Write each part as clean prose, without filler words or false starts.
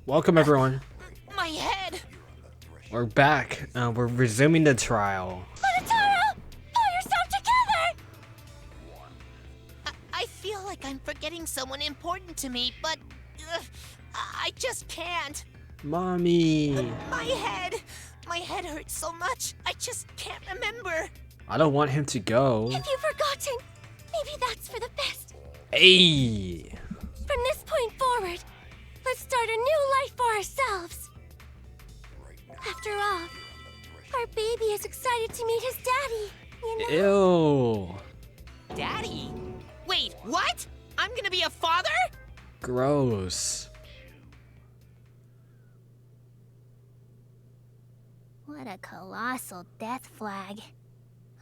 Welcome everyone. My head! We're back. We're resuming the trial. Monotaro! Pull yourself together! I feel like I'm forgetting someone important to me, but I just can't. Mommy. My head! My head hurts so much, I just can't remember. I don't want him to go. If you've forgotten, maybe that's for the best. Hey. From this point forward, let's start a new life for ourselves. After all, our baby is excited to meet his daddy, you know? Ew. Daddy? Wait, what? I'm gonna be a father? Gross. What a colossal death flag.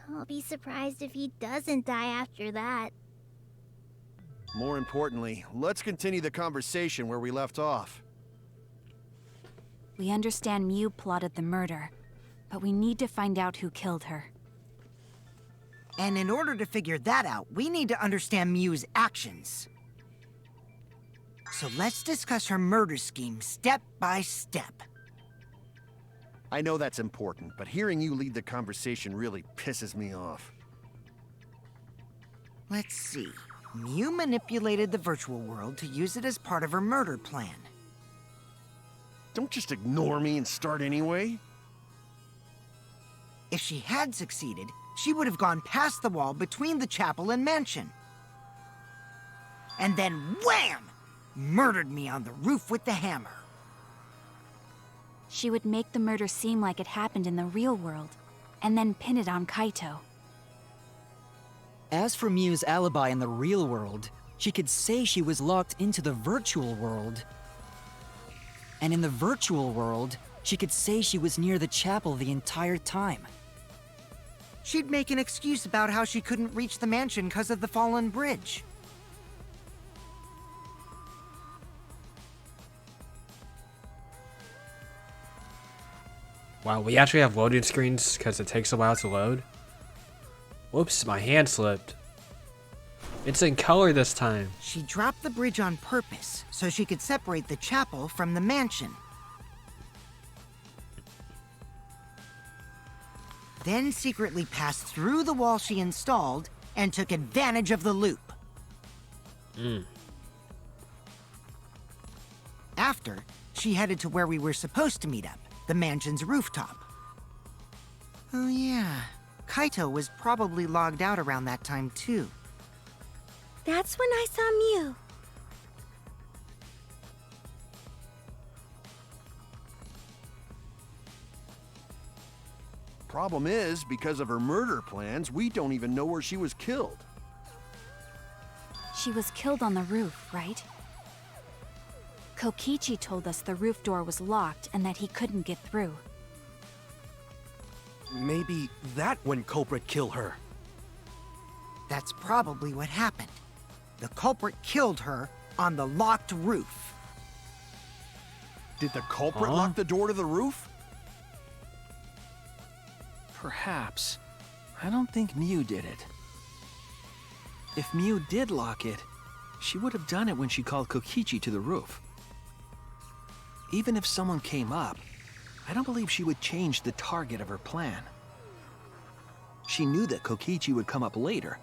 I'll be surprised if he doesn't die after that. More importantly, let's continue the conversation where we left off. We understand Miu plotted the murder, but we need to find out who killed her. And in order to figure that out, we need to understand Miu's actions. So let's discuss her murder scheme step by step. I know that's important, but hearing you lead the conversation really pisses me off. Let's see. Miu manipulated the virtual world to use it as part of her murder plan. Don't just ignore me and start anyway. If she had succeeded, she would have gone past the wall between the chapel and mansion. And then wham! Murdered me on the roof with the hammer. She would make the murder seem like it happened in the real world, and then pin it on Kaito. As for Miu's alibi in the real world, she could say she was locked into the virtual world. And in the virtual world, she could say she was near the chapel the entire time. She'd make an excuse about how she couldn't reach the mansion because of the fallen bridge. Wow, we actually have loading screens because it takes a while to load. Whoops, my hand slipped. It's in color this time. She dropped the bridge on purpose so she could separate the chapel from the mansion. Then secretly passed through the wall she installed and took advantage of the loop. After, she headed to where we were supposed to meet up, the mansion's rooftop. Oh yeah, Kaito was probably logged out around that time too. That's when I saw Miu. Problem is, because of her murder plans, we don't even know where she was killed. She was killed on the roof, right? Kokichi told us the roof door was locked and that he couldn't get through. Maybe that when culprit kill her. That's probably what happened. The culprit killed her on the locked roof. Did the culprit lock the door to the roof? Perhaps. I don't think Miu did it. If Miu did lock it, she would have done it when she called Kokichi to the roof. Even if someone came up, I don't believe she would change the target of her plan. She knew that Kokichi would come up later.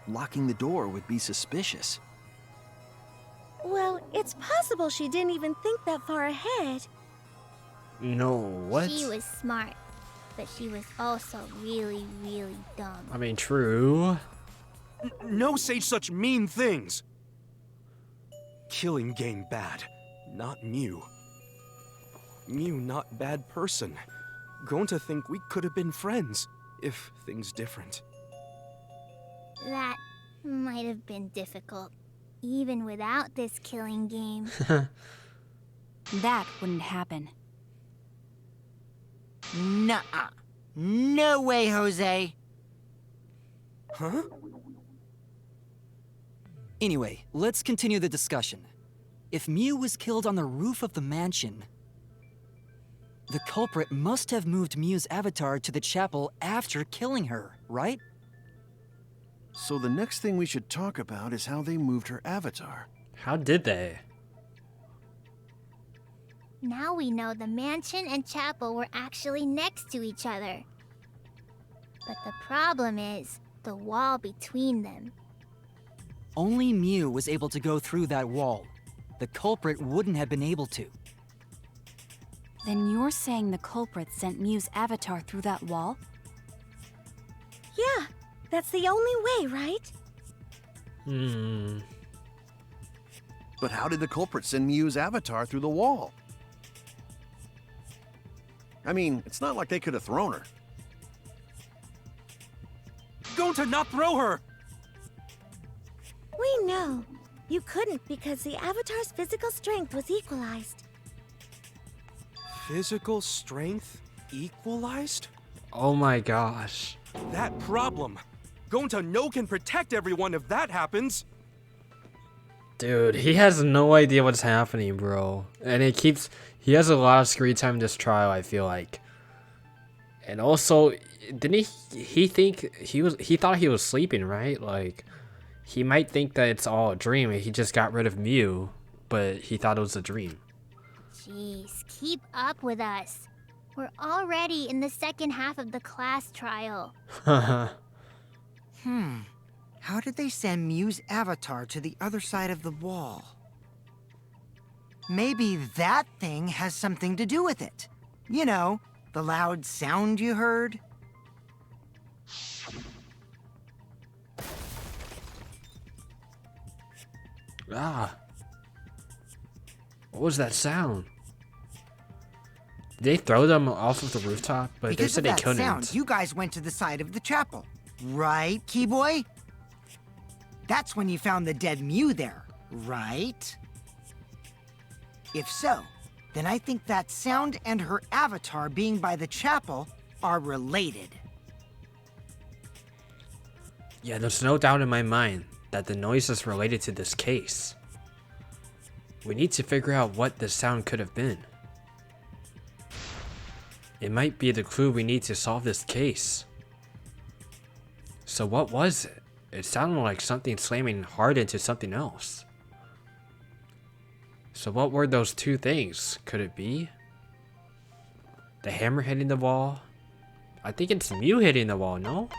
Locking the door would be suspicious. Well, it's possible she didn't even think that far ahead. No, what? She was smart, but she was also really, really dumb. I mean, true. No say such mean things! Killing game bad, not Miu. Miu not bad person. Going to think we could have been friends, if things different. That might have been difficult, even without this killing game. That wouldn't happen. Nuh-uh. No way, Jose. Huh? Anyway, let's continue the discussion. If Miu was killed on the roof of the mansion, the culprit must have moved Miu's avatar to the chapel after killing her, right? So the next thing we should talk about is how they moved her avatar. How did they? Now we know the mansion and chapel were actually next to each other. But the problem is the wall between them. Only Mew was able to go through that wall. The culprit wouldn't have been able to. Then you're saying the culprit sent Mew's avatar through that wall? Yeah, that's the only way, right? But how did the culprit send Mew's avatar through the wall? I mean, it's not like they could have thrown her. Going to not throw her! We know. You couldn't because the avatar's physical strength was equalized. Physical strength equalized? Oh my gosh. That problem. Gonta no can protect everyone if that happens. Dude, he has no idea what's happening, bro. And he has a lot of screen time this trial, I feel like. And also, didn't he thought he was sleeping, right? Like, he might think that it's all a dream and he just got rid of Mew, but he thought it was a dream. Jeez, keep up with us. We're already in the second half of the class trial. How did they send Mew's avatar to the other side of the wall? Maybe that thing has something to do with it. You know, the loud sound you heard? Ah. What was that sound? Did they throw them off of the rooftop? But Because they said of they that couldn't. sound, you guys went to the side of the chapel. Right, Keyboy? That's when you found the dead Mew there, right? If so, then I think that sound and her avatar being by the chapel are related. Yeah, there's no doubt in my mind that the noise is related to this case. We need to figure out what the sound could have been. It might be the clue we need to solve this case. So what was it? It sounded like something slamming hard into something else. So what were those two things? Could it be the hammer hitting the wall? I think it's Mew hitting the wall, no?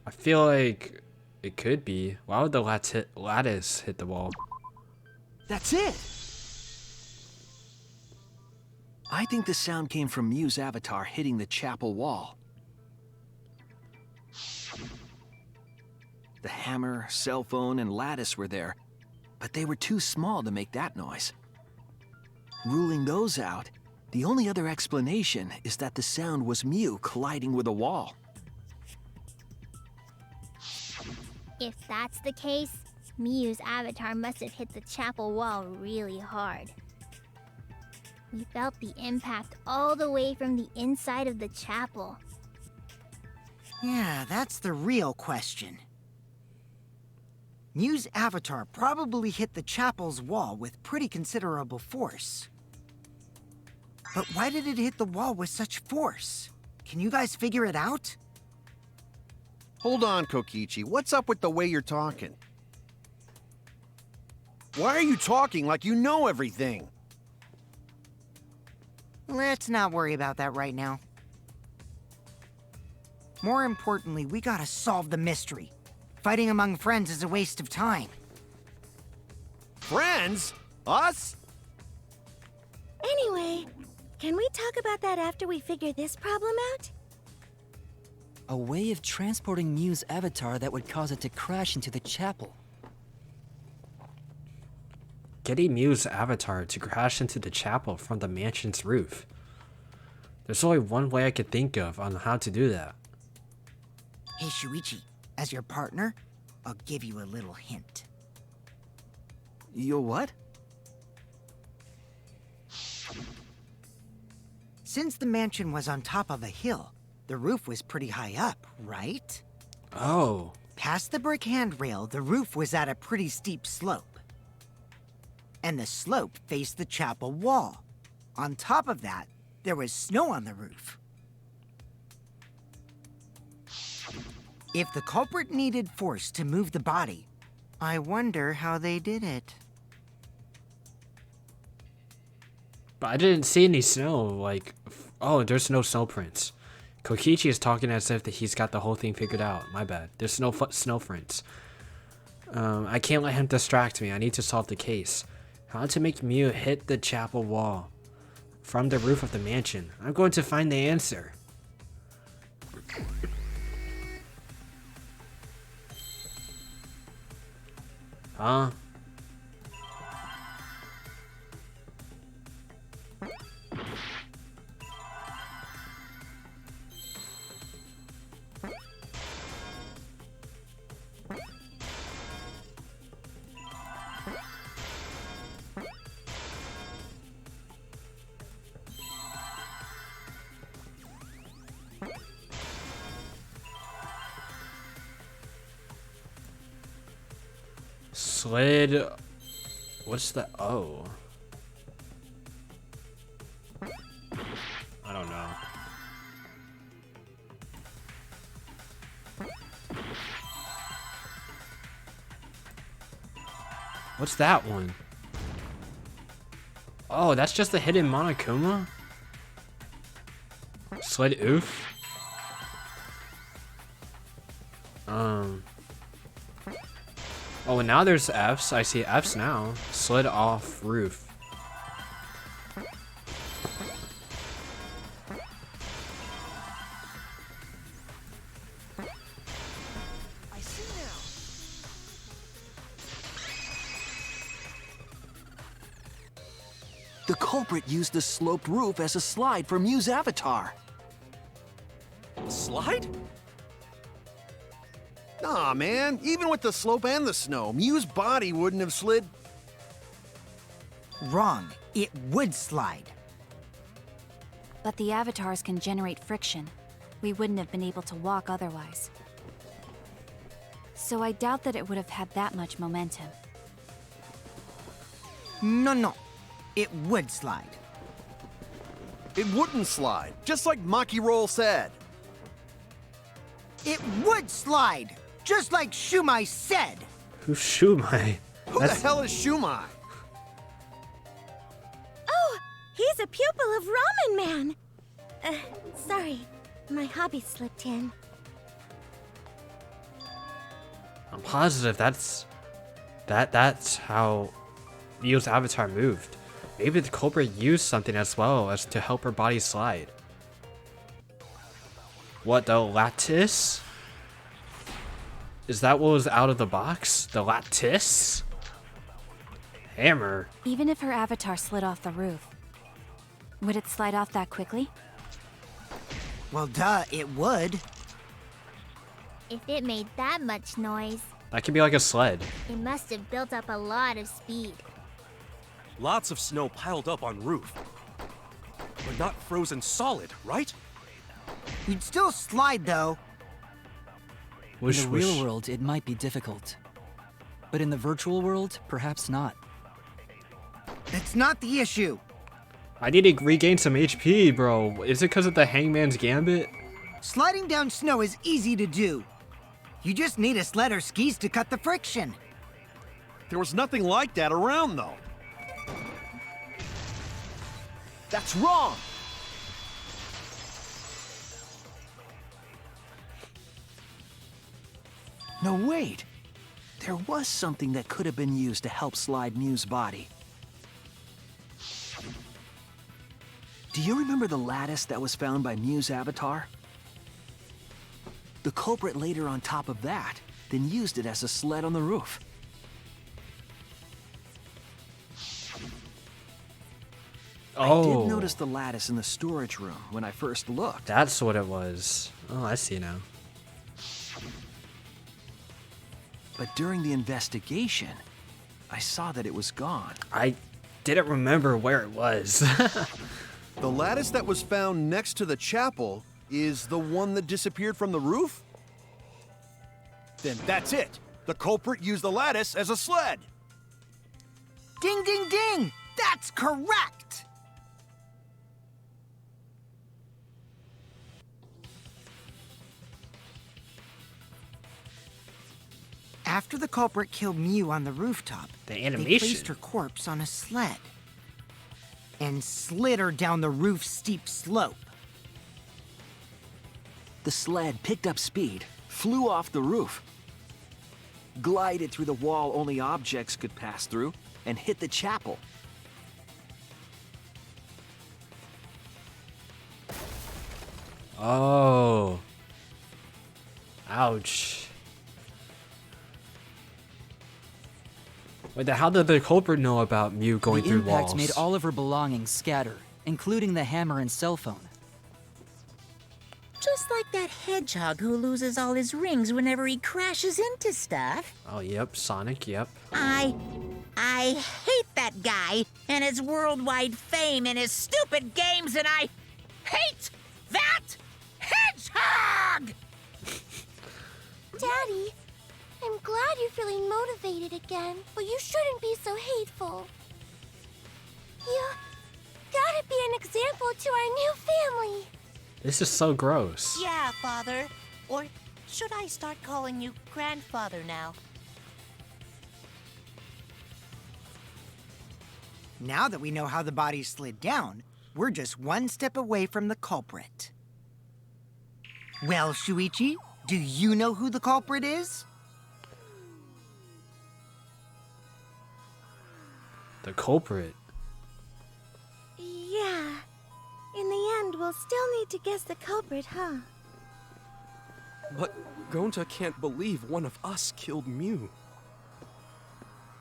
I feel like it could be. Why would the lattice hit the wall? That's it! I think the sound came from Mew's avatar hitting the chapel wall. The hammer, cell phone, and lattice were there, but they were too small to make that noise. Ruling those out, the only other explanation is that the sound was Mew colliding with a wall. If that's the case, Mew's avatar must have hit the chapel wall really hard. We felt the impact all the way from the inside of the chapel. Yeah, that's the real question. Mew's avatar probably hit the chapel's wall with pretty considerable force. But why did it hit the wall with such force? Can you guys figure it out? Hold on, Kokichi. What's up with the way you're talking? Why are you talking like you know everything? Let's not worry about that right now. More importantly, we gotta solve the mystery. Fighting among friends is a waste of time. Friends? Us? Anyway, can we talk about that after we figure this problem out? A way of transporting Mew's avatar that would cause it to crash into the chapel. Getting Mew's avatar to crash into the chapel from the mansion's roof. There's only one way I could think of on how to do that. Hey, Shuichi, as your partner, I'll give you a little hint. You what? Since the mansion was on top of a hill, the roof was pretty high up, right? Oh. Past the brick handrail, the roof was at a pretty steep slope. And the slope faced the chapel wall. On top of that, there was snow on the roof. If the culprit needed force to move the body, I wonder how they did it. But I didn't see any snow. Like, oh, there's no snow prints. Kokichi is talking as if that he's got the whole thing figured out. My bad. There's no snow prints. I can't let him distract me. I need to solve the case. How to make Mew hit the chapel wall from the roof of the mansion. I'm going to find the answer. Huh? Slid. What's the O? I don't know. What's that one? Oh, that's just the hidden Monokuma? Slid oof? Oh, and now there's Fs. I see Fs now. Slid off roof. I see now. The culprit used the sloped roof as a slide for Mew's avatar. Slide? Nah, man. Even with the slope and the snow, Mew's body wouldn't have slid. Wrong. It would slide. But the avatars can generate friction. We wouldn't have been able to walk otherwise. So I doubt that it would have had that much momentum. No. It would slide. It wouldn't slide, just like Maki Roll said. It would slide, just like Shumai said. Who's Shumai? Who the hell is Shumai? Oh, he's a pupil of Ramen Man. Sorry, my hobby slipped in. I'm positive that's how Mew's avatar moved. Maybe the culprit used something as well as to help her body slide. What, the lattice? Is that what was out of the box? The lattice? Hammer. Even if her avatar slid off the roof, would it slide off that quickly? Well, duh, it would. If it made that much noise, That could be like a sled. it must have built up a lot of speed. Lots of snow piled up on roof. But not frozen solid, right? You'd still slide, though. Whoosh, In the real whoosh. world, it might be difficult. But in the virtual world, perhaps not. That's not the issue. I need to regain some HP, bro. Is it because of the Hangman's Gambit? Sliding down snow is easy to do. You just need a sled or skis to cut the friction. There was nothing like that around, though. That's wrong! No, wait. There was something that could have been used to help slide Mew's body. Do you remember the lattice that was found by Mew's avatar? The culprit laid her on top of that, then used it as a sled on the roof. I did notice the lattice in the storage room when I first looked. That's what it was. Oh, I see now. But during the investigation, I saw that it was gone. I didn't remember where it was. The lattice that was found next to the chapel is the one that disappeared from the roof? Then that's it. The culprit used the lattice as a sled. Ding, ding, ding! That's correct! After the culprit killed Mew on the rooftop, The they animation. placed her corpse on a sled. and slid her down the roof's steep slope. The sled picked up speed, flew off the roof, glided through the wall only objects could pass through, and hit the chapel. Oh. Ouch. Wait, how did the culprit know about Mew going through The impact walls? made all of her belongings scatter, including the hammer and cell phone. Just like that hedgehog who loses all his rings whenever he crashes into stuff. Oh, yep, Sonic, yep. I hate that guy and his worldwide fame and his stupid games, and I hate that hedgehog! Daddy, I'm glad you're feeling motivated again, but you shouldn't be so hateful. You gotta be an example to our new family. This is so gross. Yeah, Father. Or should I start calling you Grandfather now? Now that we know how the body slid down, we're just one step away from the culprit. Well, Shuichi, do you know who the culprit is? The culprit. Yeah. In the end, we'll still need to guess the culprit, huh? But Gonta can't believe one of us killed Mew.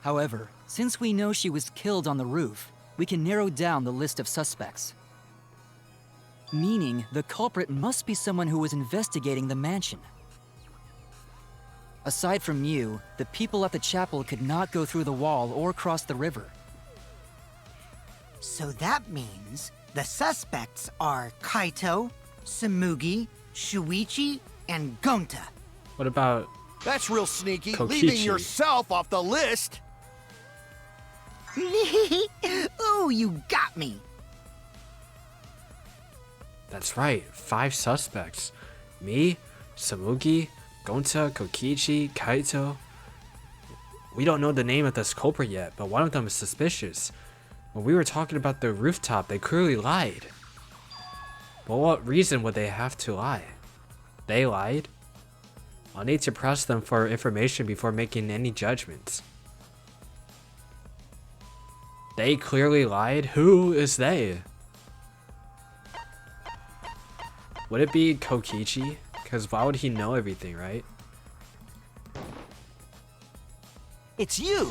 However, since we know she was killed on the roof, we can narrow down the list of suspects. Meaning, the culprit must be someone who was investigating the mansion. Aside from Mew, the people at the chapel could not go through the wall or cross the river. So that means the suspects are Kaito, Samugi, Shuichi, and Gonta. What about That's real sneaky, Kokichi. leaving yourself off the list. Ooh, you got me. That's right, 5 suspects. Me, Samugi, Gonta, Kokichi, Kaito. We don't know the name of this culprit yet, but one of them is suspicious. When we were talking about the rooftop, they clearly lied. But what reason would they have to lie? They lied? I'll need to press them for information before making any judgments. They clearly lied? Who is they? Would it be Kokichi? Because why would he know everything, right? It's you!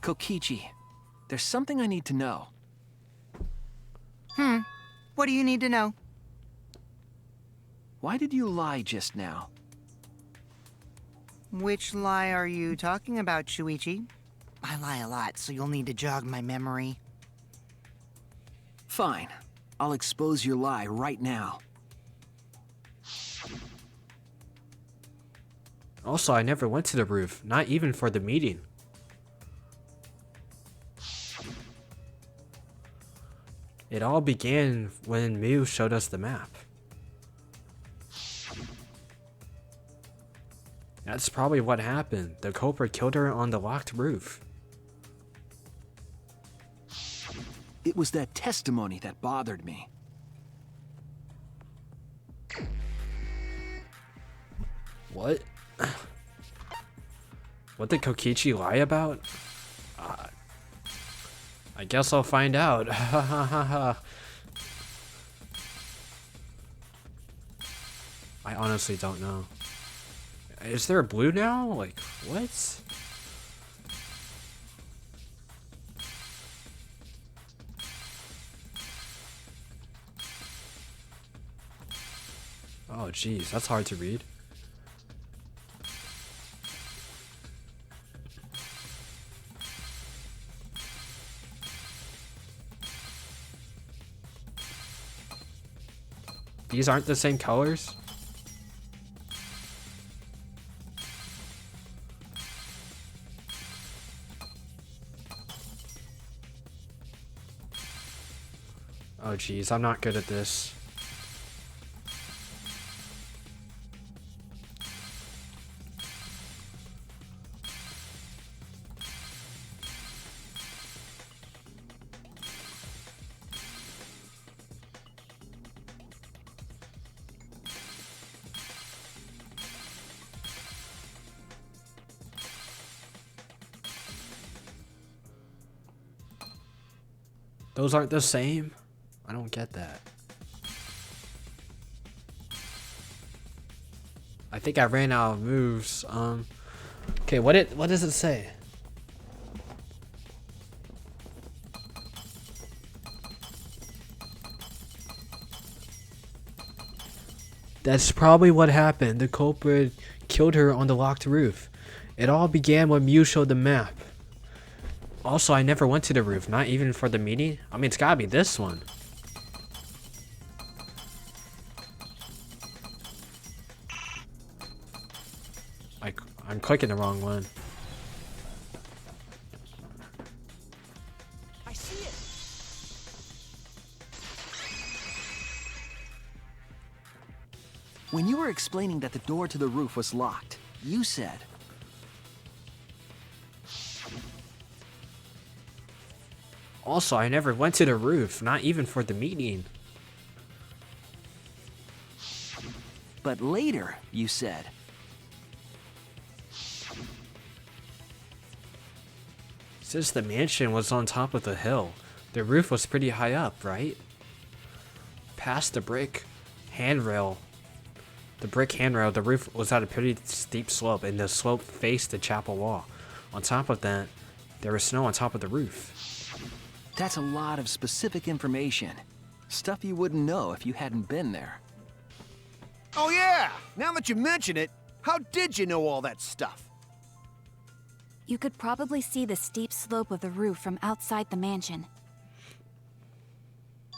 Kokichi, there's something I need to know. What do you need to know? Why did you lie just now? Which lie are you talking about, Shuichi? I lie a lot, so you'll need to jog my memory. Fine. I'll expose your lie right now. Also, I never went to the roof, not even for the meeting. It all began when Mew showed us the map. That's probably what happened. The culprit killed her on the locked roof. It was that testimony that bothered me. What? What did Kokichi lie about? I guess I'll find out. I honestly don't know. Is there a blue now? Like, what? Oh, geez, that's hard to read. These aren't the same colors? Oh geez, I'm not good at this. Those aren't the same? I don't get that. I think I ran out of moves. Okay, what does it say? That's probably what happened. The culprit killed her on the locked roof. It all began when Mew showed the map. Also, I never went to the roof, not even for the meeting. I mean, it's gotta be this one. I'm clicking the wrong one. I see it. When you were explaining that the door to the roof was locked, you said, Also, I never went to the roof, not even for the meeting. but later you said, Since the mansion was on top of the hill, the roof was pretty high up, right? Past the brick handrail, the roof was at a pretty steep slope, and the slope faced the chapel wall. On top of that, there was snow on top of the roof. that's a lot of specific information. Stuff you wouldn't know if you hadn't been there. Oh yeah! Now that you mention it, how did you know all that stuff? You could probably see the steep slope of the roof from outside the mansion.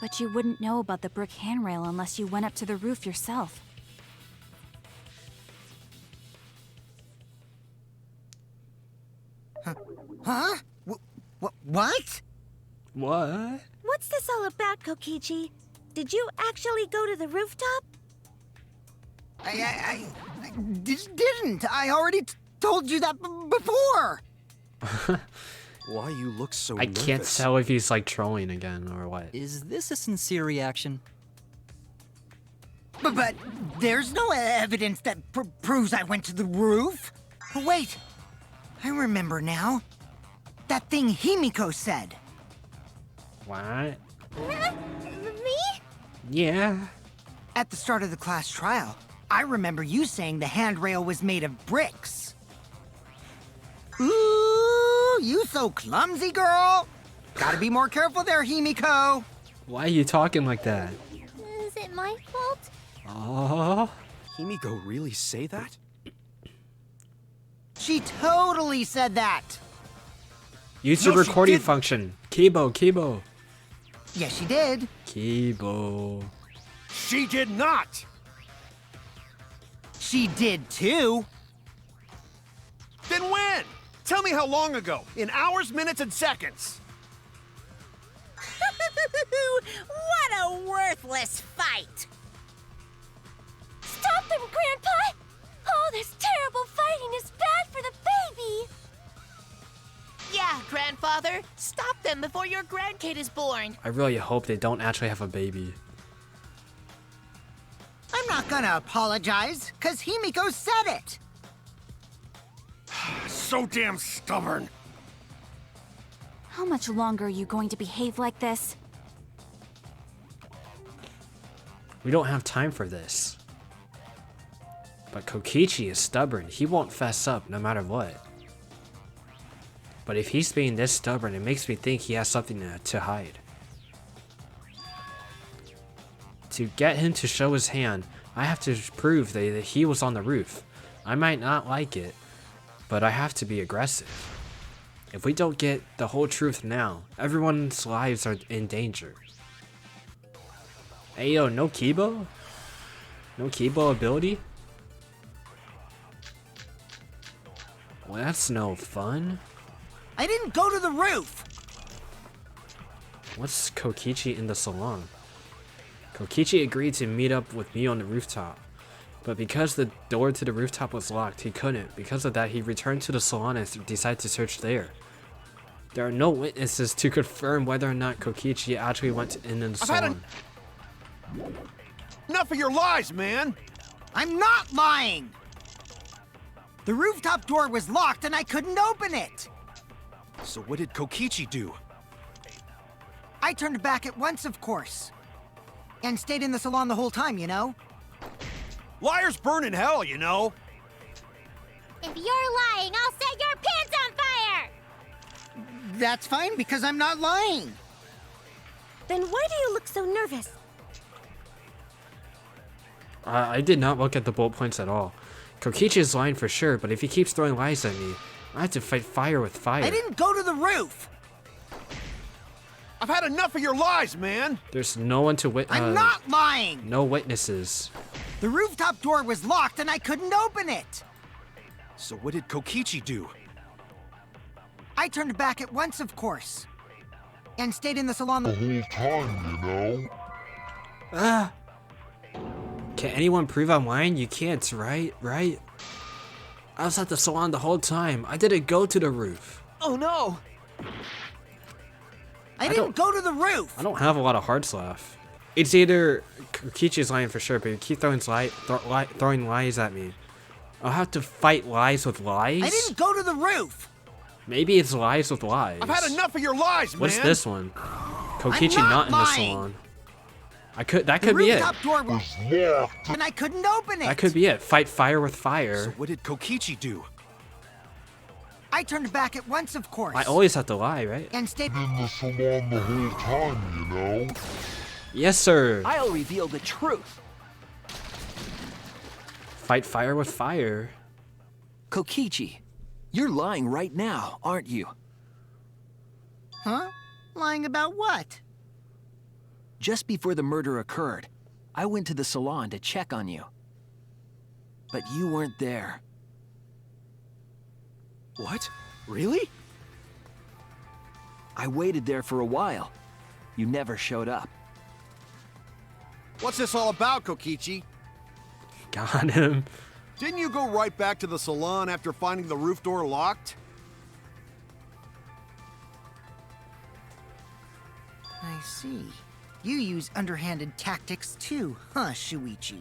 But you wouldn't know about the brick handrail unless you went up to the roof yourself. Huh? What? What? What's this all about, Kokichi? Did you actually go to the rooftop? I didn't. I already told you that before. Why you look so I nervous? can't tell if he's like trolling again or what. Is this a sincere reaction? But there's no evidence that proves I went to the roof. Oh, wait, I remember now. That thing Himiko said. What? Me? Yeah. At the start of the class trial, I remember you saying the handrail was made of bricks. Ooh, you so clumsy, girl. Gotta be more careful there, Himiko. Why are you talking like that? Is it my fault? Oh. Himiko really say that? She totally said that. Use the No, she recording didn't. function. Kibo. Yes, she did. Kibo. She did not! She did too. Then when? Tell me how long ago. In hours, minutes, and seconds. What a worthless fight! Stop them, Grandpa! All this terrible fighting is bad for the baby! Yeah, Grandfather. Stop them before your grandkid is born. I really hope they don't actually have a baby. I'm not gonna apologize, cause Himiko said it. So damn stubborn. How much longer are you going to behave like this? We don't have time for this. But Kokichi is stubborn. He won't fess up no matter what. But if he's being this stubborn, it makes me think he has something to hide. To get him to show his hand, I have to prove that he was on the roof. I might not like it, but I have to be aggressive. If we don't get the whole truth now, everyone's lives are in danger. Hey yo, no Kibo? No Kibo ability? Well, that's no fun. I didn't go to the roof. What's Kokichi in the salon? Kokichi agreed to meet up with me on the rooftop, but because the door to the rooftop was locked, he couldn't. Because of that, he returned to the salon and decided to search there. There are no witnesses to confirm whether or not Kokichi actually went in the salon. Enough of your lies, man! I'm not lying. The rooftop door was locked and I couldn't open it. So what did Kokichi do? I turned back at once, of course. And stayed in the salon the whole time, you know? Liars burn in hell, you know. If you're lying, I'll set your pants on fire! That's fine, because I'm not lying. Then why do you look so nervous? I did not look at the bullet points at all. Kokichi is lying for sure, but if he keeps throwing lies at me, I have to fight fire with fire. I didn't go to the roof! I've had enough of your lies, man. There's no one to I'm not lying! No witnesses. The rooftop door was locked and I couldn't open it! So what did Kokichi do? I turned back at once, of course. And stayed in the salon the whole time, you know? Ah! Can anyone prove I'm lying? You can't, right? Right? I was at the salon the whole time. I didn't go to the roof. Oh no! I didn't go to the roof! I don't have a lot of hearts left. It's either Kokichi's lying for sure, but you keep throwing lies at me. I'll have to fight lies with lies? I didn't go to the roof! Maybe it's lies with lies. I've had enough of your lies, man. What's this one? Kokichi not in the salon. That could be it. The rooftop door was locked and I couldn't open it! That could be it. Fight fire with fire. So what did Kokichi do? I turned back at once, of course. I always have to lie, right? And stayed in the salon the whole time, you know? Yes, sir. I'll reveal the truth. Fight fire with fire. Kokichi, you're lying right now, aren't you? Huh? Lying about what? Just before the murder occurred, I went to the salon to check on you. But you weren't there. What? Really? I waited there for a while. You never showed up. What's this all about, Kokichi? Got him. Didn't you go right back to the salon after finding the roof door locked? I see. You use underhanded tactics too, huh, Shuichi?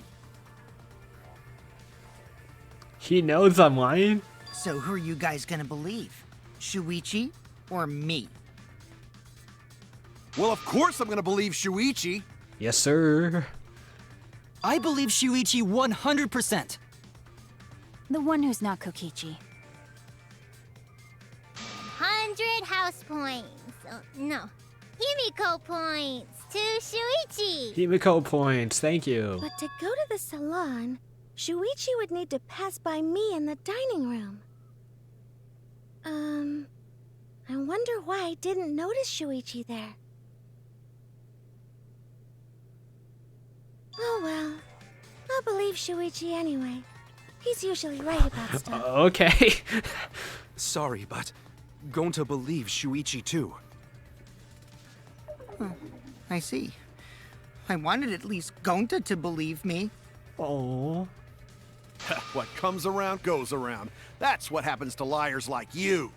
He knows I'm lying? So who are you guys gonna believe? Shuichi or me? Well, of course I'm gonna believe Shuichi. Yes, sir. I believe Shuichi 100%. The one who's not Kokichi. 100 house points. No, Himiko points to Shuichi. Himiko points, thank you. But to go to the salon, Shuichi would need to pass by me in the dining room. I wonder why I didn't notice Shuichi there. Oh well, I'll believe Shuichi anyway. He's usually right about stuff. Okay. Sorry, but going to believe Shuichi too. I see. I wanted at least Gonta to believe me. Oh. What comes around goes around. That's what happens to liars like you.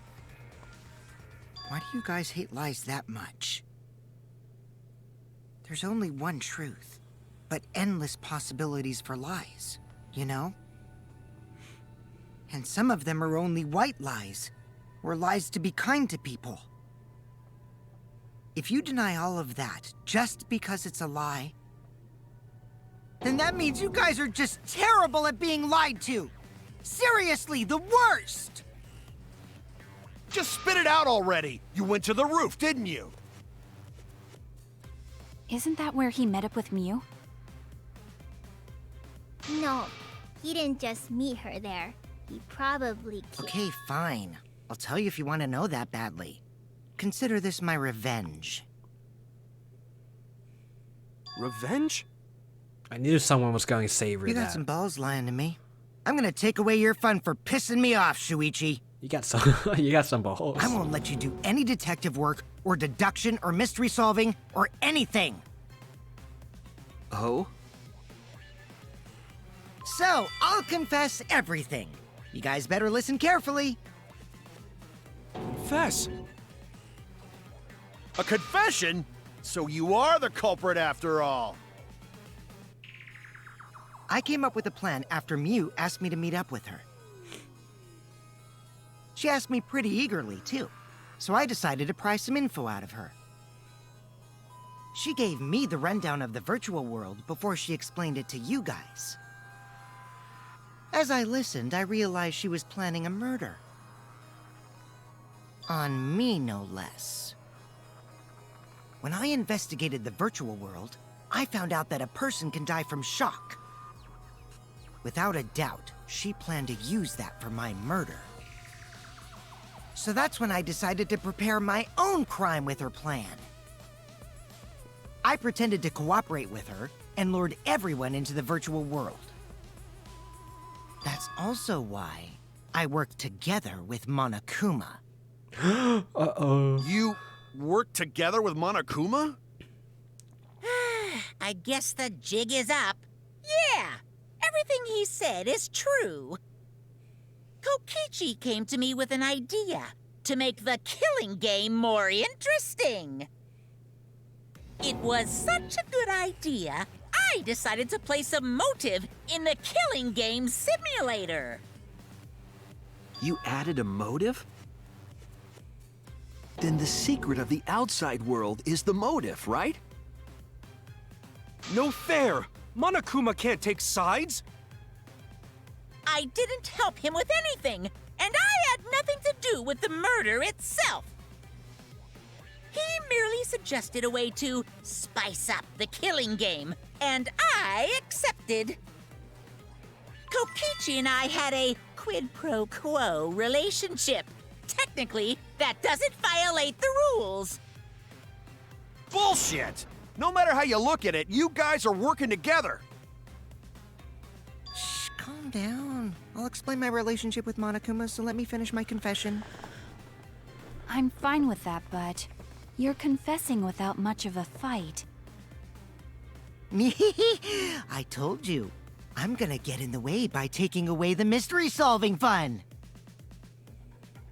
Why do you guys hate lies that much? There's only one truth, but endless possibilities for lies, you know? And some of them are only white lies, or lies to be kind to people. If you deny all of that just because it's a lie, then that means you guys are just terrible at being lied to. Seriously, the worst! Just spit it out already. You went to the roof, didn't you? Isn't that where he met up with Miu? No, he didn't just meet her there. He probably Okay, fine. I'll tell you if you want to know that badly. Consider this my revenge. Revenge? I knew someone was going to savor You that. got some balls lying to me. I'm gonna take away your fun for pissing me off, Shuichi. You got some. You got some balls. I won't let you do any detective work, or deduction, or mystery solving, or anything. Oh? So, I'll confess everything. You guys better listen carefully. Confess. A confession? So you are the culprit after all. I came up with a plan after Miu asked me to meet up with her. She asked me pretty eagerly, too, so I decided to pry some info out of her. She gave me the rundown of the virtual world before she explained it to you guys. As I listened, I realized she was planning a murder. On me, no less. When I investigated the virtual world, I found out that a person can die from shock. Without a doubt, she planned to use that for my murder. So that's when I decided to prepare my own crime with her plan. I pretended to cooperate with her and lured everyone into the virtual world. That's also why I worked together with Monokuma. Uh-oh. You worked together with Monokuma? I guess the jig is up. Yeah, everything he said is true. Kokichi came to me with an idea to make the killing game more interesting. It was such a good idea, I decided to place a motive in the killing game simulator. You added a motive? Then the secret of the outside world is the motive, right? No fair! Monokuma can't take sides! I didn't help him with anything, and I had nothing to do with the murder itself. He merely suggested a way to spice up the killing game, and I accepted. Kokichi and I had a quid pro quo relationship. Technically, that doesn't violate the rules. Bullshit! No matter how you look at it, you guys are working together. Shh, calm down. I'll explain my relationship with Monokuma, so let me finish my confession. I'm fine with that, but you're confessing without much of a fight. I told you. I'm gonna get in the way by taking away the mystery-solving fun.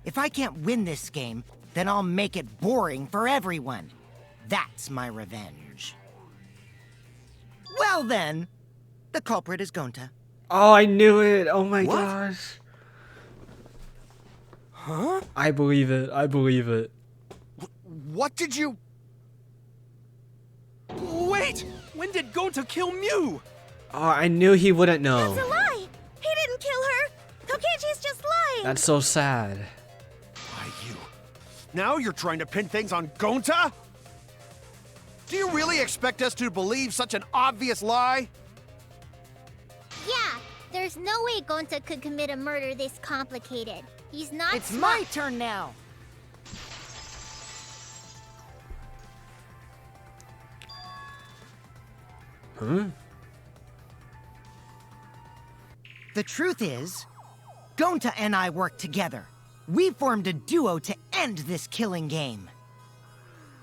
If I can't win this game, then I'll make it boring for everyone. That's my revenge. Well then, the culprit is Gonta. Oh, I knew it. Oh my What? gosh. Huh? I believe it. I believe it. What did you... Wait! When did Gonta kill Mew? Oh, I knew he wouldn't know. That's a lie! He didn't kill her! Kokichi's just lying! That's so sad. Why, you... Now you're trying to pin things on Gonta? Do you really expect us to believe such an obvious lie? Yeah, there's no way Gonta could commit a murder this complicated. He's not It's smart. my turn now. Huh? The truth is, Gonta and I worked together. We formed a duo to end this killing game.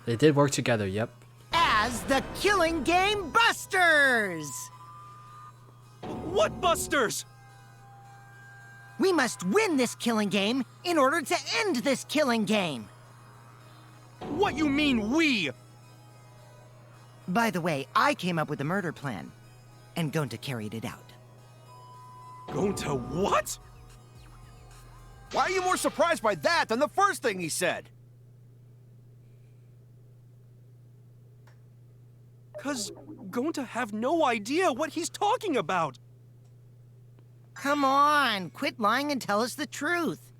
They did work together, yep. As the Killing Game Busters! What busters? We must win this killing game in order to end this killing game. What you mean, we? By the way, I came up with the murder plan, and Gonta carried it out. Gonta what? Why are you more surprised by that than the first thing he said? 'Cause Gonta have no idea what he's talking about. Come on, quit lying and tell us the truth.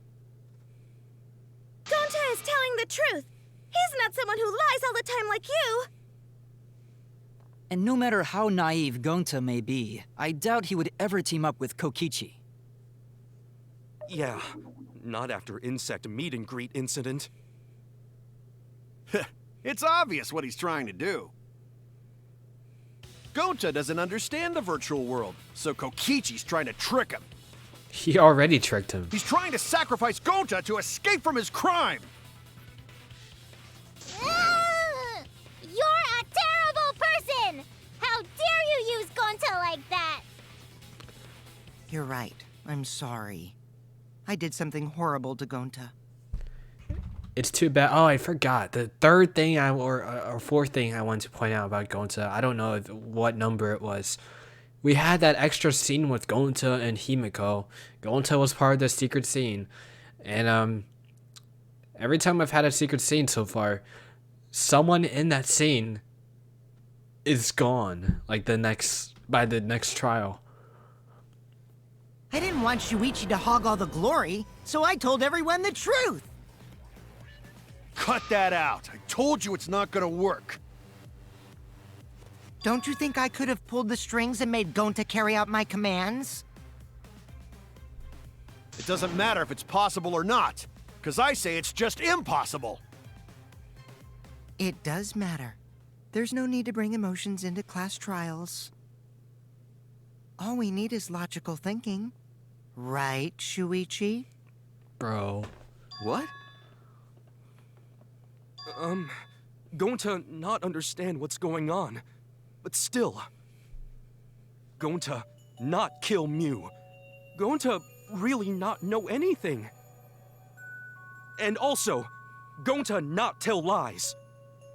Gonta is telling the truth! He's not someone who lies all the time like you! And no matter how naive Gonta may be, I doubt he would ever team up with Kokichi. Yeah, not after insect meet and greet incident. It's obvious what he's trying to do. Gonta doesn't understand the virtual world, so Kokichi's trying to trick him. He already tricked him. He's trying to sacrifice Gonta to escape from his crime. You're a terrible person! How dare you use Gonta like that? You're right. I'm sorry. I did something horrible to Gonta. It's too bad. Oh, I forgot. The third thing or fourth thing I wanted to point out about Gonta, I don't know what number it was. We had that extra scene with Gonta and Himiko. Gonta was part of the secret scene. And every time I've had a secret scene so far, someone in that scene is gone. Like by the next trial. I didn't want Shuichi to hog all the glory, so I told everyone the truth. Cut that out. I told you it's not gonna work. Don't you think I could have pulled the strings and made Gonta carry out my commands? It doesn't matter if it's possible or not, because I say it's just impossible. It does matter. There's no need to bring emotions into class trials. All we need is logical thinking. Right, Shuichi? Bro. What? Going to not understand what's going on, but still. Going to not kill Mew. Going to really not know anything. And also, going to not tell lies.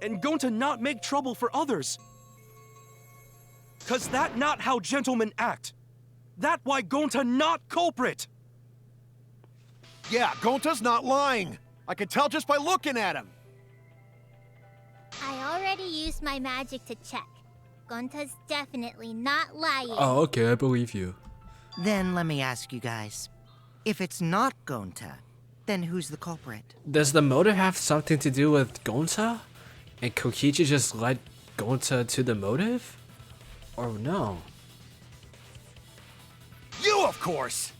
And going to not make trouble for others. 'Cause that not how gentlemen act. That why Gonta not culprit. Yeah, Gonta's not lying. I can tell just by looking at him. I already used my magic to check. Gonta's definitely not lying. Oh, okay, I believe you. Then let me ask you guys. If it's not Gonta, then who's the culprit? Does the motive have something to do with Gonta? And Kokichi just led Gonta to the motive? Or no? You, of course!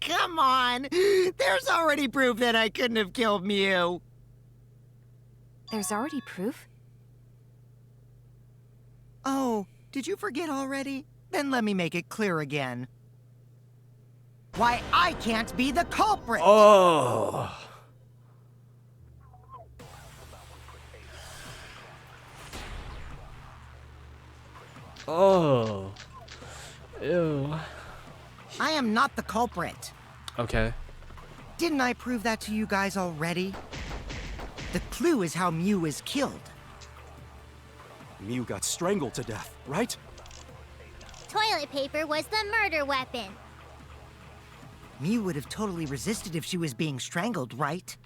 Come on! There's already proof that I couldn't have killed Mew. There's already proof? Oh, did you forget already? Then let me make it clear again. Why I can't be the culprit! Oh! Oh. Ew. I am not the culprit. Okay. Didn't I prove that to you guys already? The clue is how Mew was killed. Mew got strangled to death, right? Toilet paper was the murder weapon. Mew would have totally resisted if she was being strangled, right?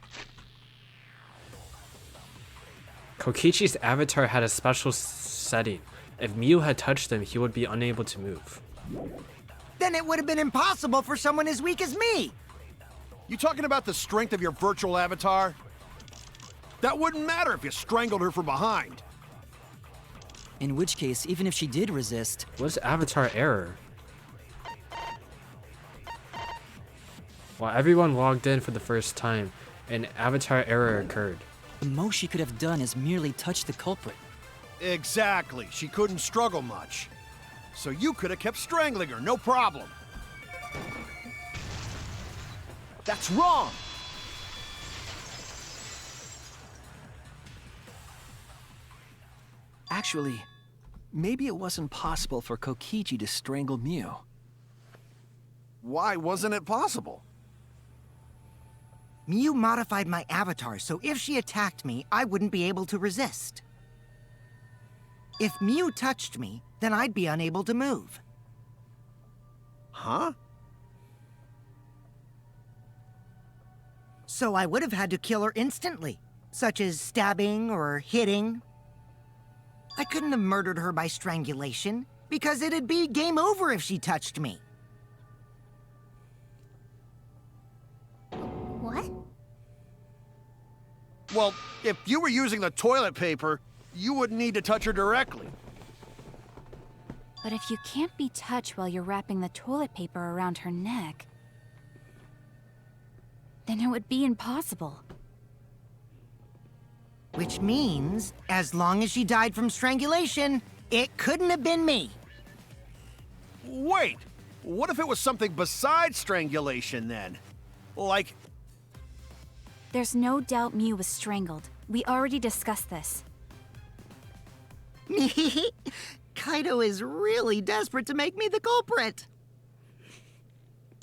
Kokichi's avatar had a special setting. If Mew had touched him, he would be unable to move. Then it would have been impossible for someone as weak as me! You talking about the strength of your virtual avatar? That wouldn't matter if you strangled her from behind. In which case, even if she did resist... What's avatar error? While everyone logged in for the first time, an avatar error occurred. The most she could have done is merely touch the culprit. Exactly. She couldn't struggle much. So you could have kept strangling her, no problem. That's wrong! Actually, maybe it wasn't possible for Kokichi to strangle Mew. Why wasn't it possible? Mew modified my avatar, so if she attacked me, I wouldn't be able to resist. If Mew touched me, then I'd be unable to move. Huh? So I would have had to kill her instantly, such as stabbing or hitting. I couldn't have murdered her by strangulation, because it'd be game over if she touched me. What? Well, if you were using the toilet paper, you wouldn't need to touch her directly. But if you can't be touched while you're wrapping the toilet paper around her neck, then it would be impossible. Which means, as long as she died from strangulation, it couldn't have been me. Wait! What if it was something besides strangulation then? Like... There's no doubt Mew was strangled. We already discussed this. Kaido is really desperate to make me the culprit.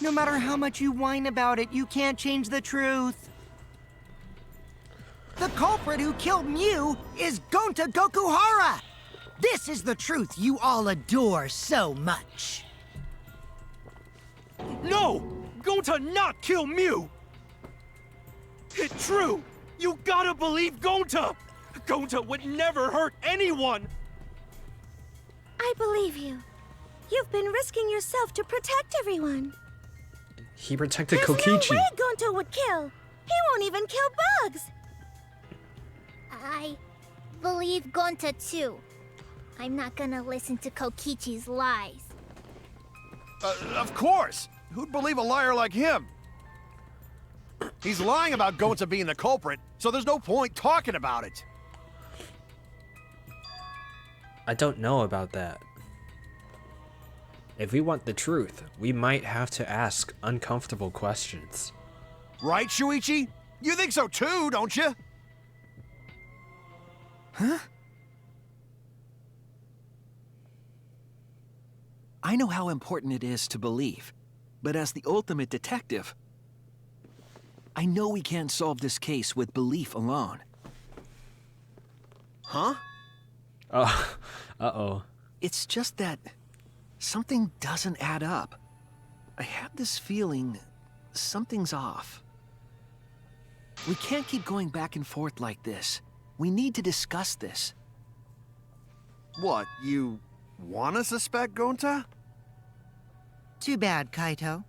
No matter how much you whine about it, you can't change the truth. The culprit who killed Mew is Gonta Gokuhara! This is the truth you all adore so much. No! Gonta not kill Mew! It's true! You gotta believe Gonta! Gonta would never hurt anyone! I believe you. You've been risking yourself to protect everyone. He protected There's Kokichi. no way Gonta would kill. He won't even kill bugs. I believe Gonta too. I'm not gonna listen to Kokichi's lies. Of course! Who'd believe a liar like him? He's lying about Gonta being the culprit, so there's no point talking about it. I don't know about that. If we want the truth, we might have to ask uncomfortable questions. Right, Shuichi? You think so too, don't you? Huh? I know how important it is to believe, but as the ultimate detective, I know we can't solve this case with belief alone. Huh? Oh, uh-oh. It's just that something doesn't add up. I have this feeling something's off. We can't keep going back and forth like this. We need to discuss this. What, you wanna suspect Gonta? Too bad, Kaito.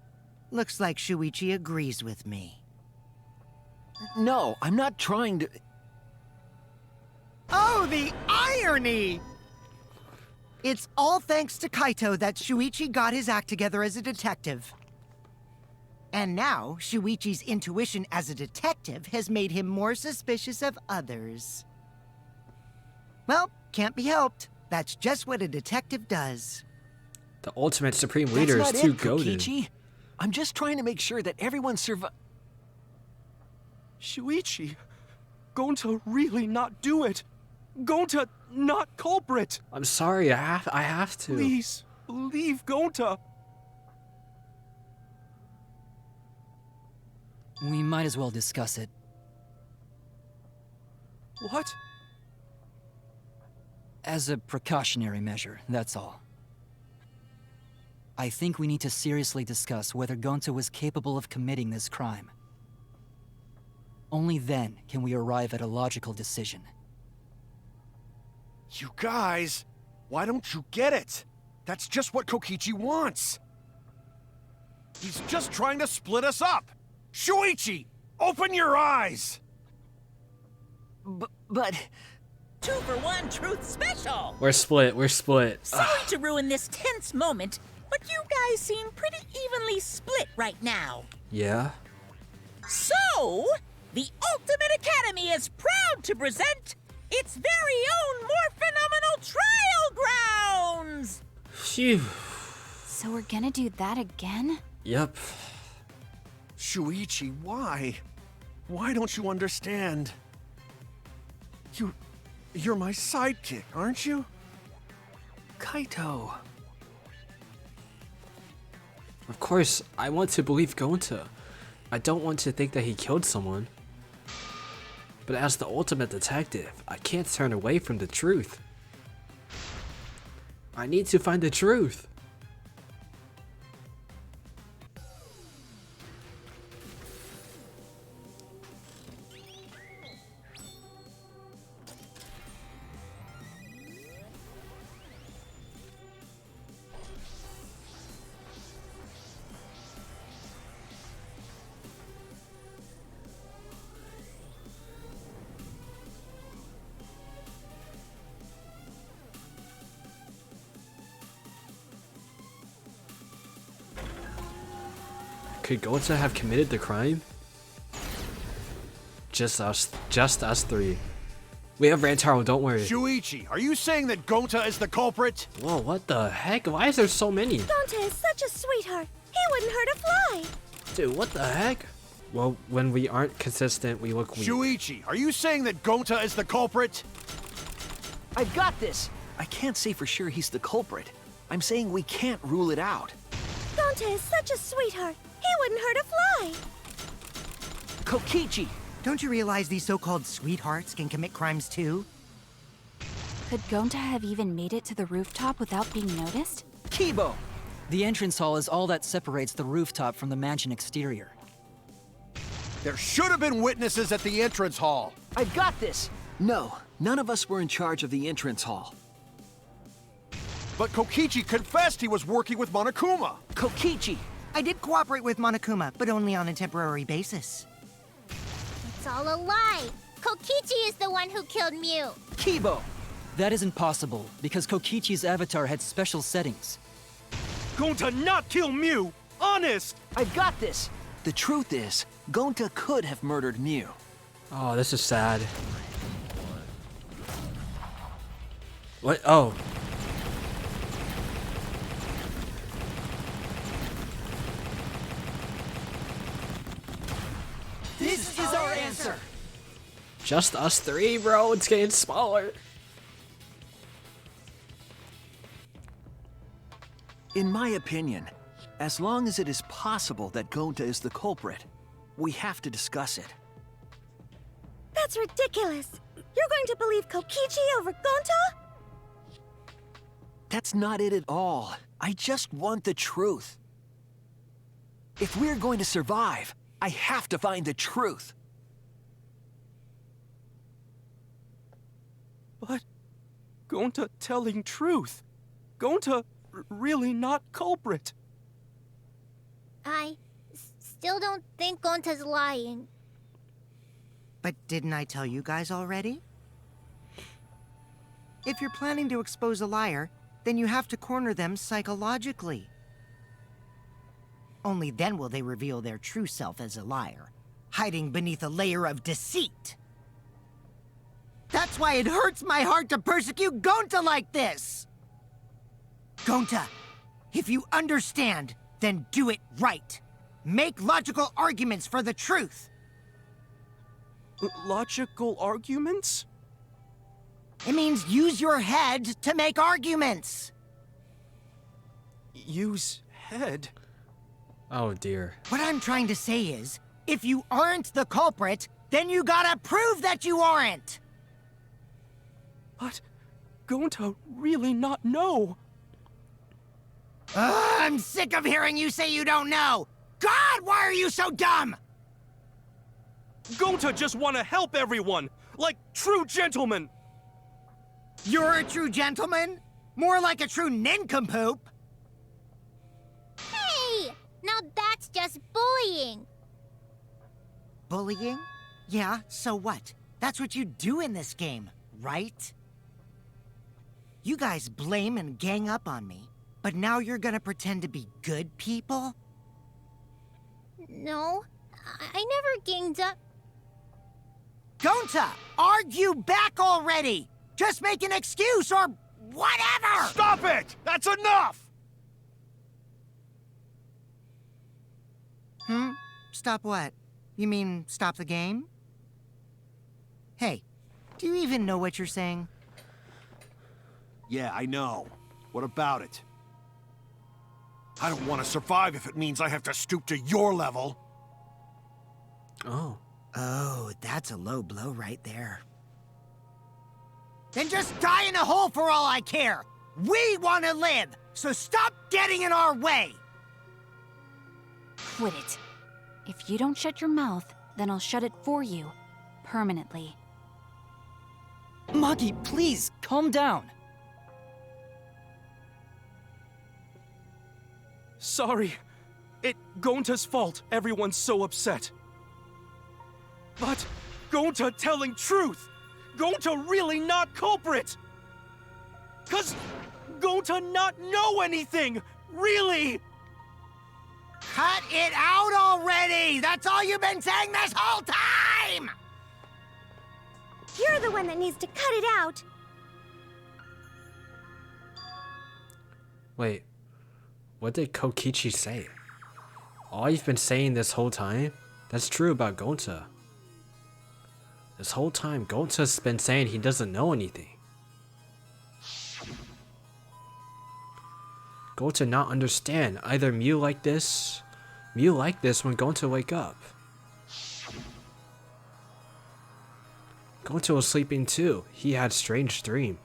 Looks like Shuichi agrees with me. No, I'm not trying to... Oh, the irony! It's all thanks to Kaito that Shuichi got his act together as a detective. And now, Shuichi's intuition as a detective has made him more suspicious of others. Well, can't be helped. That's just what a detective does. The ultimate supreme leader is That's too not it, goated. Kokichi. I'm just trying to make sure that everyone Shuichi, Gonta really not do it. Gonta not culprit. I'm sorry, I have to. Please, believe Gonta. We might as well discuss it. What? As a precautionary measure, that's all. I think we need to seriously discuss whether Gonta was capable of committing this crime. Only then can we arrive at a logical decision. You guys, why don't you get it? That's just what Kokichi wants. He's just trying to split us up. Shuichi, open your eyes! But... 2-for-1 truth special! We're split. Sorry to ruin this tense moment, but you guys seem pretty evenly split right now. Yeah? So, the Ultimate Academy is proud to present its very own more phenomenal trial grounds! Phew. So we're gonna do that again? Yep. Shuichi, why? Why don't you understand? You're my sidekick, aren't you? Kaito... Of course, I want to believe Gonta. I don't want to think that he killed someone. But as the ultimate detective, I can't turn away from the truth. I need to find the truth. Could Gonta have committed the crime? Just us three. We have Rantaro, don't worry. Shuichi, are you saying that Gonta is the culprit? Whoa, what the heck? Why is there so many? Gonta is such a sweetheart. He wouldn't hurt a fly. Dude, what the heck? Well, when we aren't consistent, we look weak. Shuichi, are you saying that Gonta is the culprit? I've got this! I can't say for sure he's the culprit. I'm saying we can't rule it out. Gonta is such a sweetheart. He wouldn't hurt a fly. Kokichi! Don't you realize these so-called sweethearts can commit crimes too? Could Gonta have even made it to the rooftop without being noticed? Kibo! The entrance hall is all that separates the rooftop from the mansion exterior. There should have been witnesses at the entrance hall. I've got this! No, None of us were in charge of the entrance hall. But Kokichi confessed he was working with Monokuma. Kokichi! I did cooperate with Monokuma, but only on a temporary basis. It's all a lie. Kokichi is the one who killed Mew. Kibo! That isn't possible, because Kokichi's avatar had special settings. Gonta not kill Mew! Honest! I've got this! The truth is, Gonta could have murdered Mew. Oh, this is sad. What? Oh. This is our answer! Just us three, bro. It's getting smaller. In my opinion, as long as it is possible that Gonta is the culprit, we have to discuss it. That's ridiculous. You're going to believe Kokichi over Gonta? That's not it at all. I just want the truth. If we're going to survive, I have to find the truth. But Gonta telling truth. Gonta really not culprit. I still don't think Gonta's lying. But didn't I tell you guys already? If you're planning to expose a liar, then you have to corner them psychologically. Only then will they reveal their true self as a liar, hiding beneath a layer of deceit. That's why it hurts my heart to persecute Gonta like this! Gonta, if you understand, then do it right. Make logical arguments for the truth. Logical arguments? It means use your head to make arguments. Use head? Oh dear. What I'm trying to say is, if you aren't the culprit, then you gotta prove that you aren't! But Gonta really not know. I'm sick of hearing you say you don't know! God, why are you so dumb? Gonta just want to help everyone, like true gentlemen. You're a true gentleman? More like a true nincompoop. Hey! Now that's just bullying. Bullying? Yeah, so what? That's what you do in this game, right? You guys blame and gang up on me, but now you're gonna pretend to be good people? No, I never ganged up. Gonta, argue back already! Just make an excuse or whatever! Stop it! That's enough! Stop what? You mean stop the game? Hey, do you even know what you're saying? Yeah, I know. What about it? I don't want to survive if it means I have to stoop to your level. Oh. Oh, that's a low blow right there. Then just die in a hole for all I care! We want to live, so stop getting in our way! Quit it. If you don't shut your mouth, then I'll shut it for you. Permanently. Maki, please, calm down. Sorry. It Gonta's fault everyone's so upset. But Gonta telling truth. Gonta really not culprit. 'Cause Gonta not know anything. Really. Cut it out already! That's all you've been saying this whole time! You're the one that needs to cut it out. Wait. What did Kokichi say? All you've been saying this whole time? That's true about Gonta. This whole time, Gonta's been saying he doesn't know anything. Gonta not understand. Either Mew like this when Gonta wake up. Gonta was sleeping too. He had strange dream.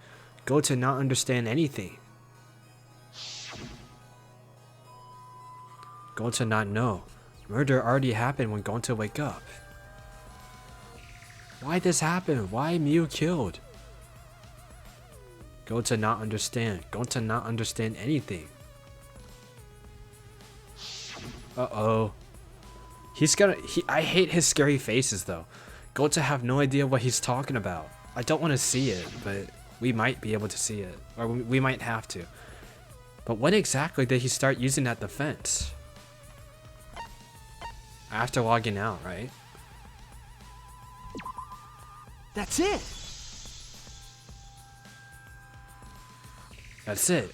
Gonta not understand anything. Gonta not know. Murder already happened when Gonta wake up. Why this happen? Why Mew killed? Going to not understand. Going to not understand anything. Uh-oh. I hate his scary faces though. Going to have no idea what he's talking about. I don't want to see it, but we might be able to see it. Or we might have to. But when exactly did he start using that defense? After logging out, right? That's it! That's it.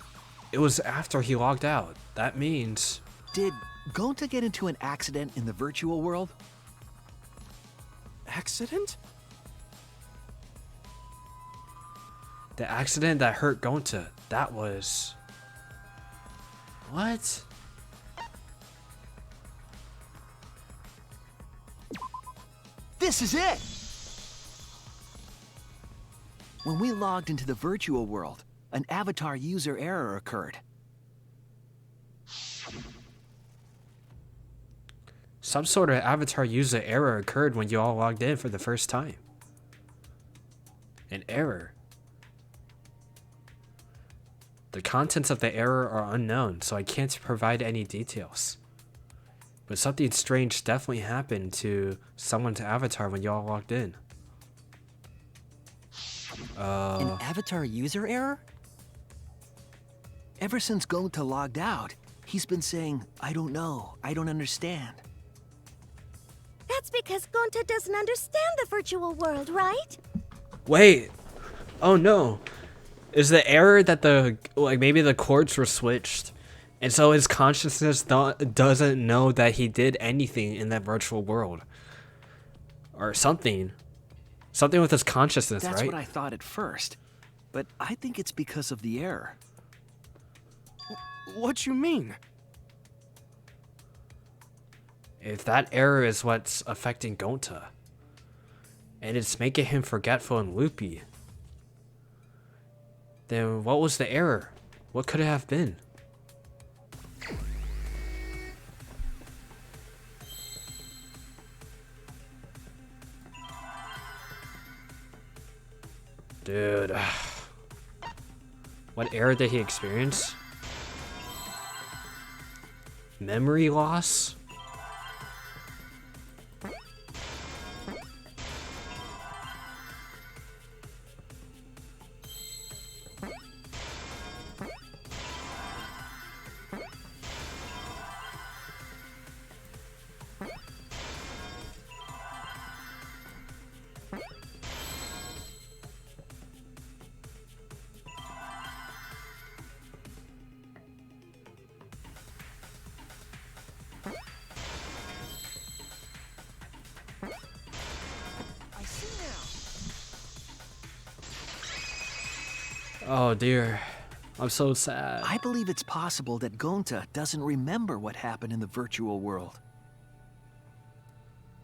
It was after he logged out. That means... Did Gonta get into an accident in the virtual world? Accident? The accident that hurt Gonta, that was... What? This is it! When we logged into the virtual world, an avatar user error occurred. Some sort of avatar user error occurred when you all logged in for the first time. An error. The contents of the error are unknown, so I can't provide any details. But something strange definitely happened to someone's avatar when y'all logged in. An avatar user error? Ever since Gonta logged out, he's been saying, I don't know, I don't understand. That's because Gonta doesn't understand the virtual world, right? Wait! Oh no! Is the error that maybe the cords were switched? And so his consciousness doesn't know that he did anything in that virtual world. Or something. Something with his consciousness, That's right? what I thought at first. But I think it's because of the error. What you mean? If that error is what's affecting Gonta, and it's making him forgetful and loopy, then what was the error? What could it have been? Dude. What error did he experience? Memory loss? Oh dear, I'm so sad. I believe it's possible that Gonta doesn't remember what happened in the virtual world.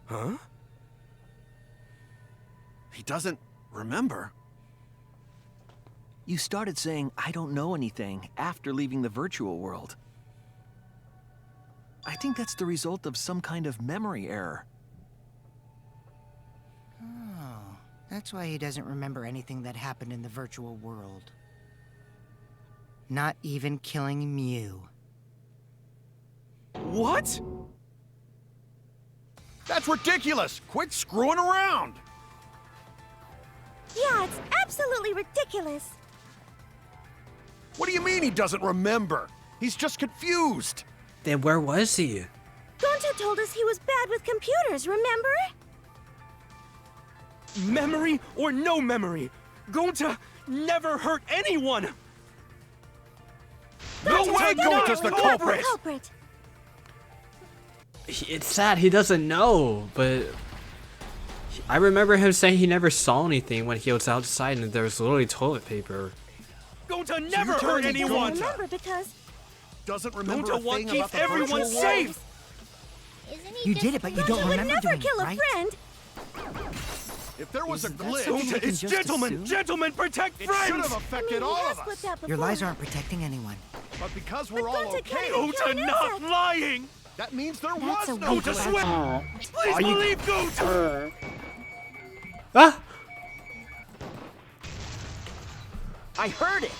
Huh? He doesn't remember? You started saying, I don't know anything, after leaving the virtual world. I think that's the result of some kind of memory error. Oh, that's why he doesn't remember anything that happened in the virtual world. Not even killing Mew. What? That's ridiculous! Quit screwing around! Yeah, it's absolutely ridiculous. What do you mean he doesn't remember? He's just confused! Then where was he? Gonta told us he was bad with computers, remember? Memory or no memory, Gonta never hurt anyone! No way Gonta's the culprit! It's sad he doesn't know, but I remember him saying he never saw anything when he was outside and there was literally toilet paper. Gonta never hurt anyone! Remember because Doesn't remember Gonta a won't thing keep about the everyone virtual safe! Isn't he You did it, but you don't Gonta would remember never doing kill it, a right? friend. If there was a Isn't that glitch, something we Gonta can is just gentlemen! assume? Gentlemen, protect it should friends! have affected he all has of flipped us. out before. Your lies aren't protecting anyone. But because we're But all Gonta okay, can't even kill Gonta an not insect. lying! that means there That's was a no weak Gonta glitch. swear! Please believe Gonta! Ah! I heard it!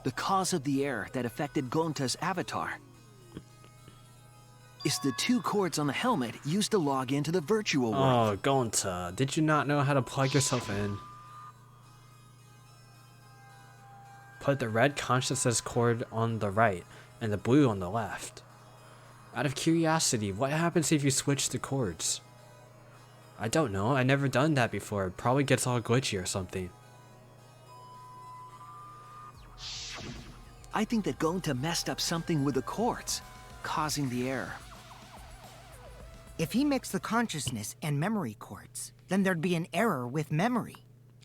The cause of the error that affected Gonta's avatar is the 2 cords on the helmet used to log into the virtual world. Oh, Gonta, did you not know how to plug yourself in? Put the red consciousness cord on the right and the blue on the left. Out of curiosity, what happens if you switch the cords? I don't know, I never done that before. It probably gets all glitchy or something. I think that Gonta messed up something with the cords, causing the error. If he mixed the consciousness and memory cords, then there'd be an error with memory.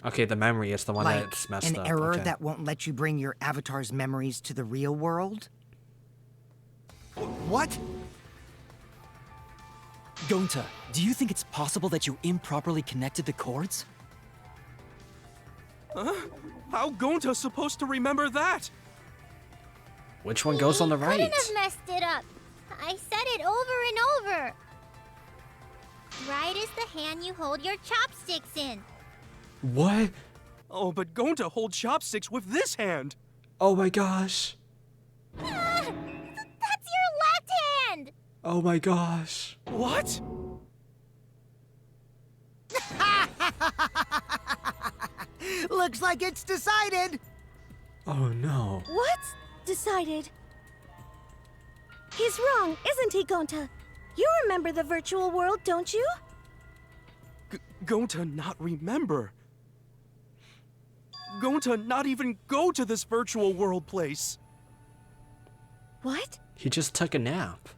Okay, the memory is the one Like that's messed up. an error okay. that won't let you bring your avatar's memories to the real world? What? Gonta, do you think it's possible that you improperly connected the cords? How Gonta's supposed to remember that? Which one goes on the right? Couldn't have messed it up. I said it over and over. Right is the hand you hold your chopsticks in. What? Oh, but Gonta holds chopsticks with this hand. Oh my gosh. Ah, that's your left hand. Oh my gosh. What? Looks like it's decided. Oh no. What's decided? He's wrong, isn't he, Gonta? You remember the virtual world, don't you? Gonta not remember. Gonta not even go to this virtual world place. What? He just took a nap.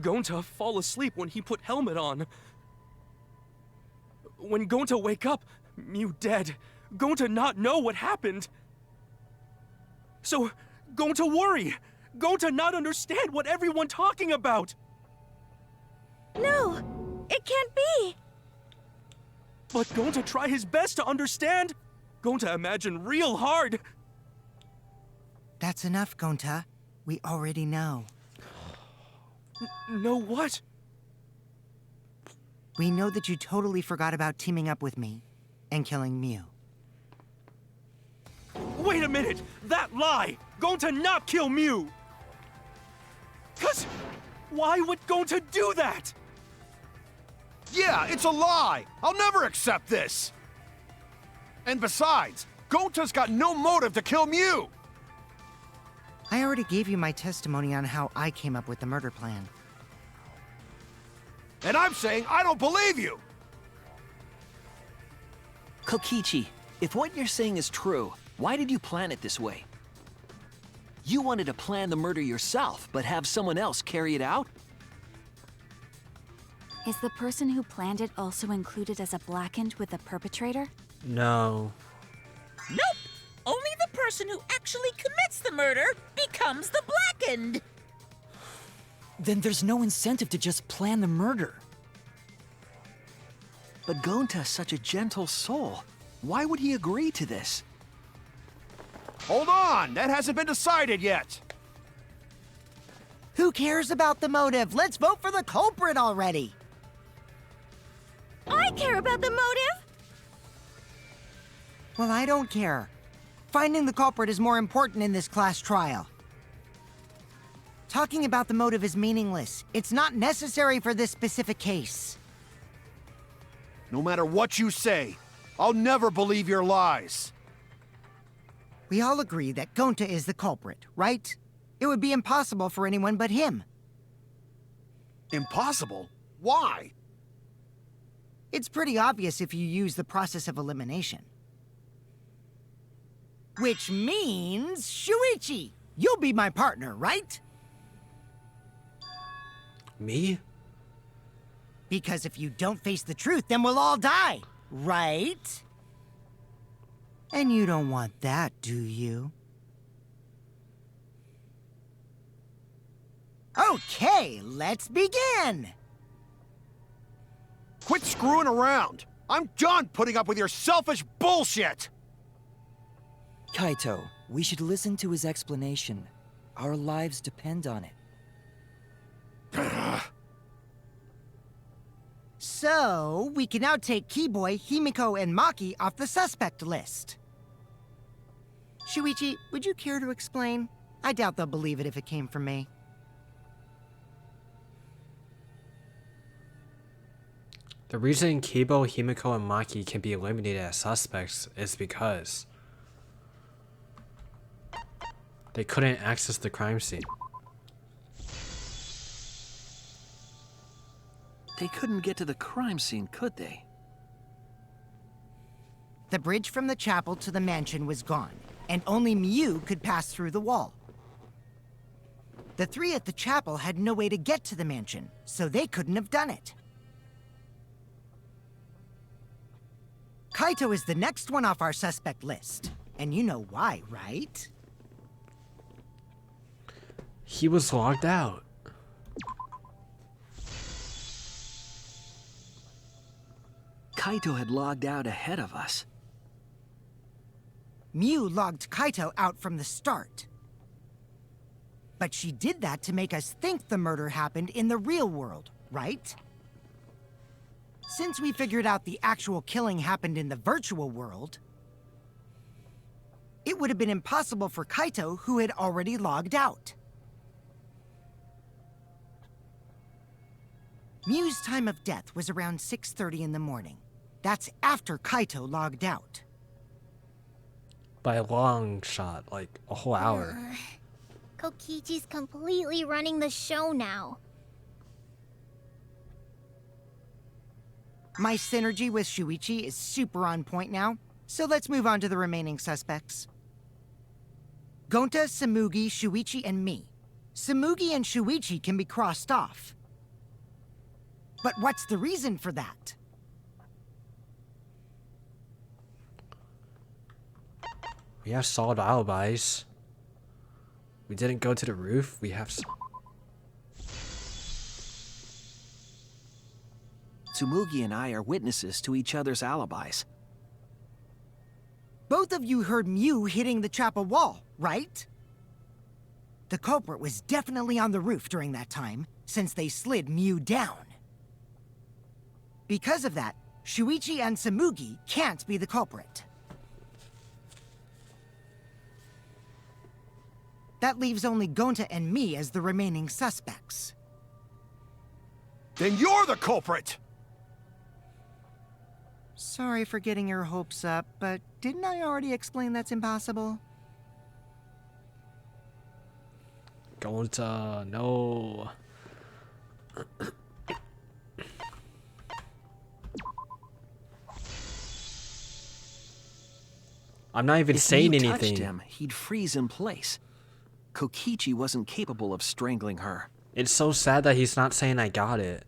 Gonta fall asleep when he put helmet on. When Gonta wake up, Mew dead. Gonta not know what happened. So, Gonta worry. Gonta not understand what everyone talking about. No, it can't be. But Gonta try his best to understand. Gonta imagine real hard. That's enough, Gonta. We already know. Know what? We know that you totally forgot about teaming up with me and killing Mew. Wait a minute! That lie! Gonta not kill Mew! Cause why would Gonta do that? Yeah, it's a lie! I'll never accept this! And besides, Gonta's got no motive to kill Mew! I already gave you my testimony on how I came up with the murder plan. And I'm saying I don't believe you! Kokichi, if what you're saying is true, why did you plan it this way? You wanted to plan the murder yourself, but have someone else carry it out? Is the person who planned it also included as a blackened with the perpetrator? No. Nope! Only the person who actually commits the murder becomes the blackened! Then there's no incentive to just plan the murder. But Gonta's such a gentle soul. Why would he agree to this? Hold on! That hasn't been decided yet! Who cares about the motive? Let's vote for the culprit already! I care about the motive. Well, I don't care. Finding the culprit is more important in this class trial. Talking about the motive is meaningless. It's not necessary for this specific case. No matter what you say, I'll never believe your lies. We all agree that Gonta is the culprit, right? It would be impossible for anyone but him. Impossible? Why? It's pretty obvious if you use the process of elimination. Which means, Shuichi, you'll be my partner, right? Me? Because if you don't face the truth, then we'll all die, right? And you don't want that, do you? Okay, let's begin! Quit screwing around! I'm done putting up with your selfish bullshit! Kaito, we should listen to his explanation. Our lives depend on it. So, we can now take Keyboy, Himiko, and Maki off the suspect list. Shuichi, would you care to explain? I doubt they'll believe it if it came from me. The reason Kibo, Himiko, and Maki can be eliminated as suspects is because they couldn't access the crime scene. They couldn't get to the crime scene, could they? The bridge from the chapel to the mansion was gone, and only Miu could pass through the wall. The three at the chapel had no way to get to the mansion, so they couldn't have done it. Kaito is the next one off our suspect list, and you know why, right? He was logged out. Kaito had logged out ahead of us. Miu logged Kaito out from the start. But she did that to make us think the murder happened in the real world, right? Since we figured out the actual killing happened in the virtual world, it would have been impossible for Kaito, who had already logged out. Miu's time of death was around 6:30 in the morning. That's after Kaito logged out. By a long shot, like a whole hour. Kokichi's completely running the show now. My synergy with Shuichi is super on point now, so let's move on to the remaining suspects. Gonta, Samugi, Shuichi, and me. Samugi and Shuichi can be crossed off. But what's the reason for that? We have solid alibis. We didn't go to the roof. We have. Tsumugi and I are witnesses to each other's alibis. Both of you heard Miu hitting the chapel wall, right? The culprit was definitely on the roof during that time, since they slid Miu down. Because of that, Shuichi and Samugi can't be the culprit. That leaves only Gonta and me as the remaining suspects. Then you're the culprit! Sorry for getting your hopes up, but didn't I already explain that's impossible? Gonta, no. I'm not even saying If you anything. touched him, he'd freeze in place. Kokichi wasn't capable of strangling her. It's so sad that he's not saying I got it.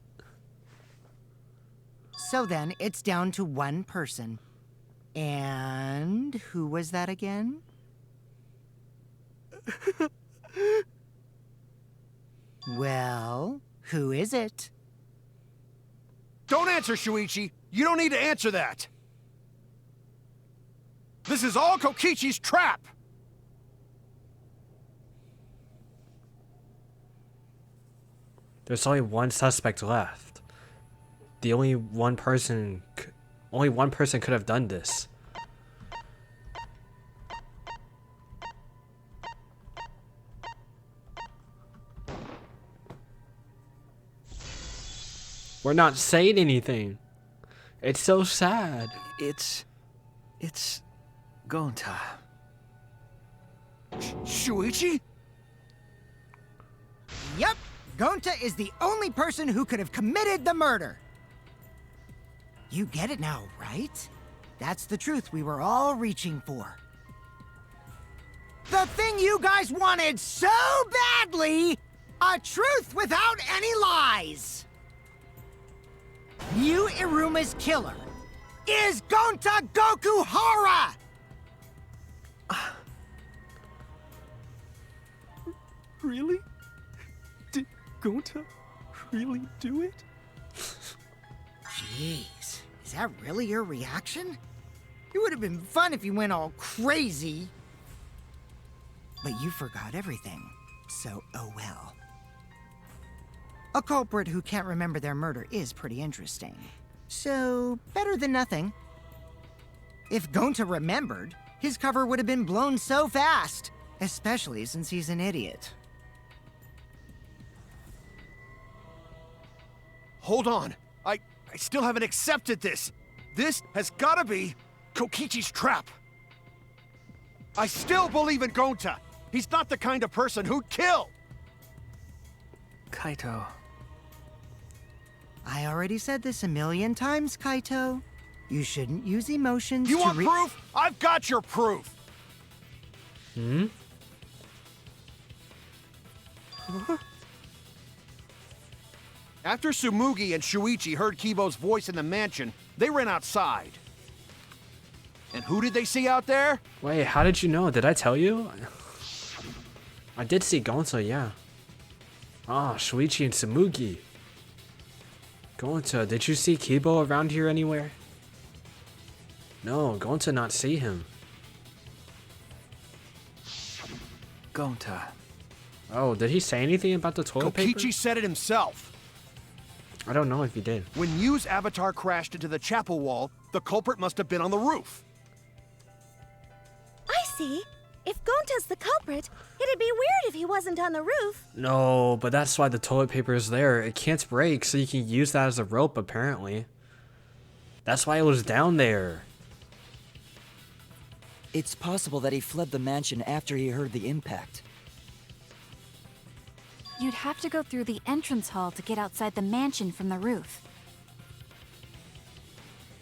So then, it's down to one person. And who was that again? Well, who is it? Don't answer, Shuichi! You don't need to answer that! This is all Kokichi's trap! There's only one suspect left. The only one person could have done this. We're not saying anything. It's so sad. It's Gonta. Shuichi? Yep, Gonta is the only person who could have committed the murder. You get it now, right? That's the truth we were all reaching for. The thing you guys wanted so badly! A truth without any lies! Miu Iruma's killer is Gonta Gokuhara! Really? Did Gonta really do it? Jeez, is that really your reaction? It would have been fun if you went all crazy. But you forgot everything, so oh well. A culprit who can't remember their murder is pretty interesting. So, better than nothing. If Gonta remembered, his cover would have been blown so fast. Especially since he's an idiot. Hold on. I still haven't accepted this. This has gotta be Kokichi's trap. I still believe in Gonta. He's not the kind of person who'd kill. Kaito. I already said this a million times, Kaito. You shouldn't use emotions You to want proof? I've got your proof. Hmm? After Tsumugi and Shuichi heard Kibo's voice in the mansion, they ran outside. And who did they see out there? Wait, how did you know? Did I tell you? I did see Gonta, yeah. Ah, Shuichi and Tsumugi. Gonta, did you see Kibo around here anywhere? No, Gonta not see him. Gonta. Oh, did he say anything about the toilet paper? Kokichi said it himself. I don't know if he did. When Miu's avatar crashed into the chapel wall, the culprit must have been on the roof. I see. If Gonta's the culprit, it'd be weird if he wasn't on the roof. No, but that's why the toilet paper is there. It can't break, so you can use that as a rope, apparently. That's why it was down there. It's possible that he fled the mansion after he heard the impact. You'd have to go through the entrance hall to get outside the mansion from the roof.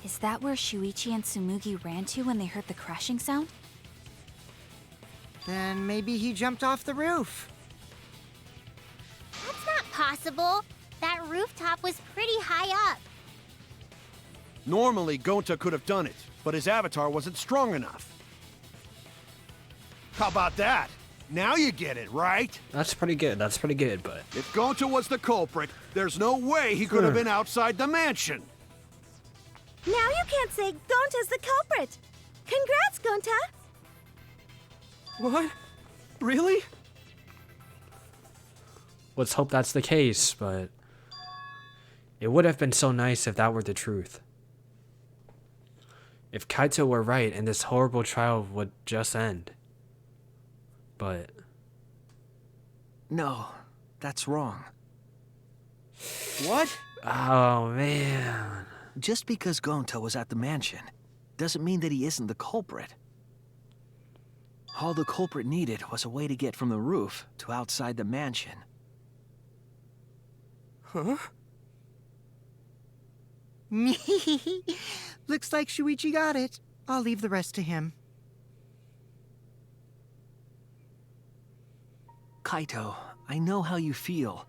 Is that where Shuichi and Tsumugi ran to when they heard the crashing sound? Then maybe he jumped off the roof. That's not possible. That rooftop was pretty high up. Normally, Gonta could have done it, but his avatar wasn't strong enough. How about that? Now you get it, right? That's pretty good. That's pretty good, but... If Gonta was the culprit, there's no way he could have been outside the mansion. Now you can't say Gonta's the culprit. Congrats, Gonta. What? Really? Let's hope that's the case, but... It would have been so nice if that were the truth. If Kaito were right and this horrible trial would just end. But... No, that's wrong. What? Oh, man. Just because Gonta was at the mansion doesn't mean that he isn't the culprit. All the culprit needed was a way to get from the roof to outside the mansion. Huh? Looks like Shuichi got it. I'll leave the rest to him. Kaito, I know how you feel.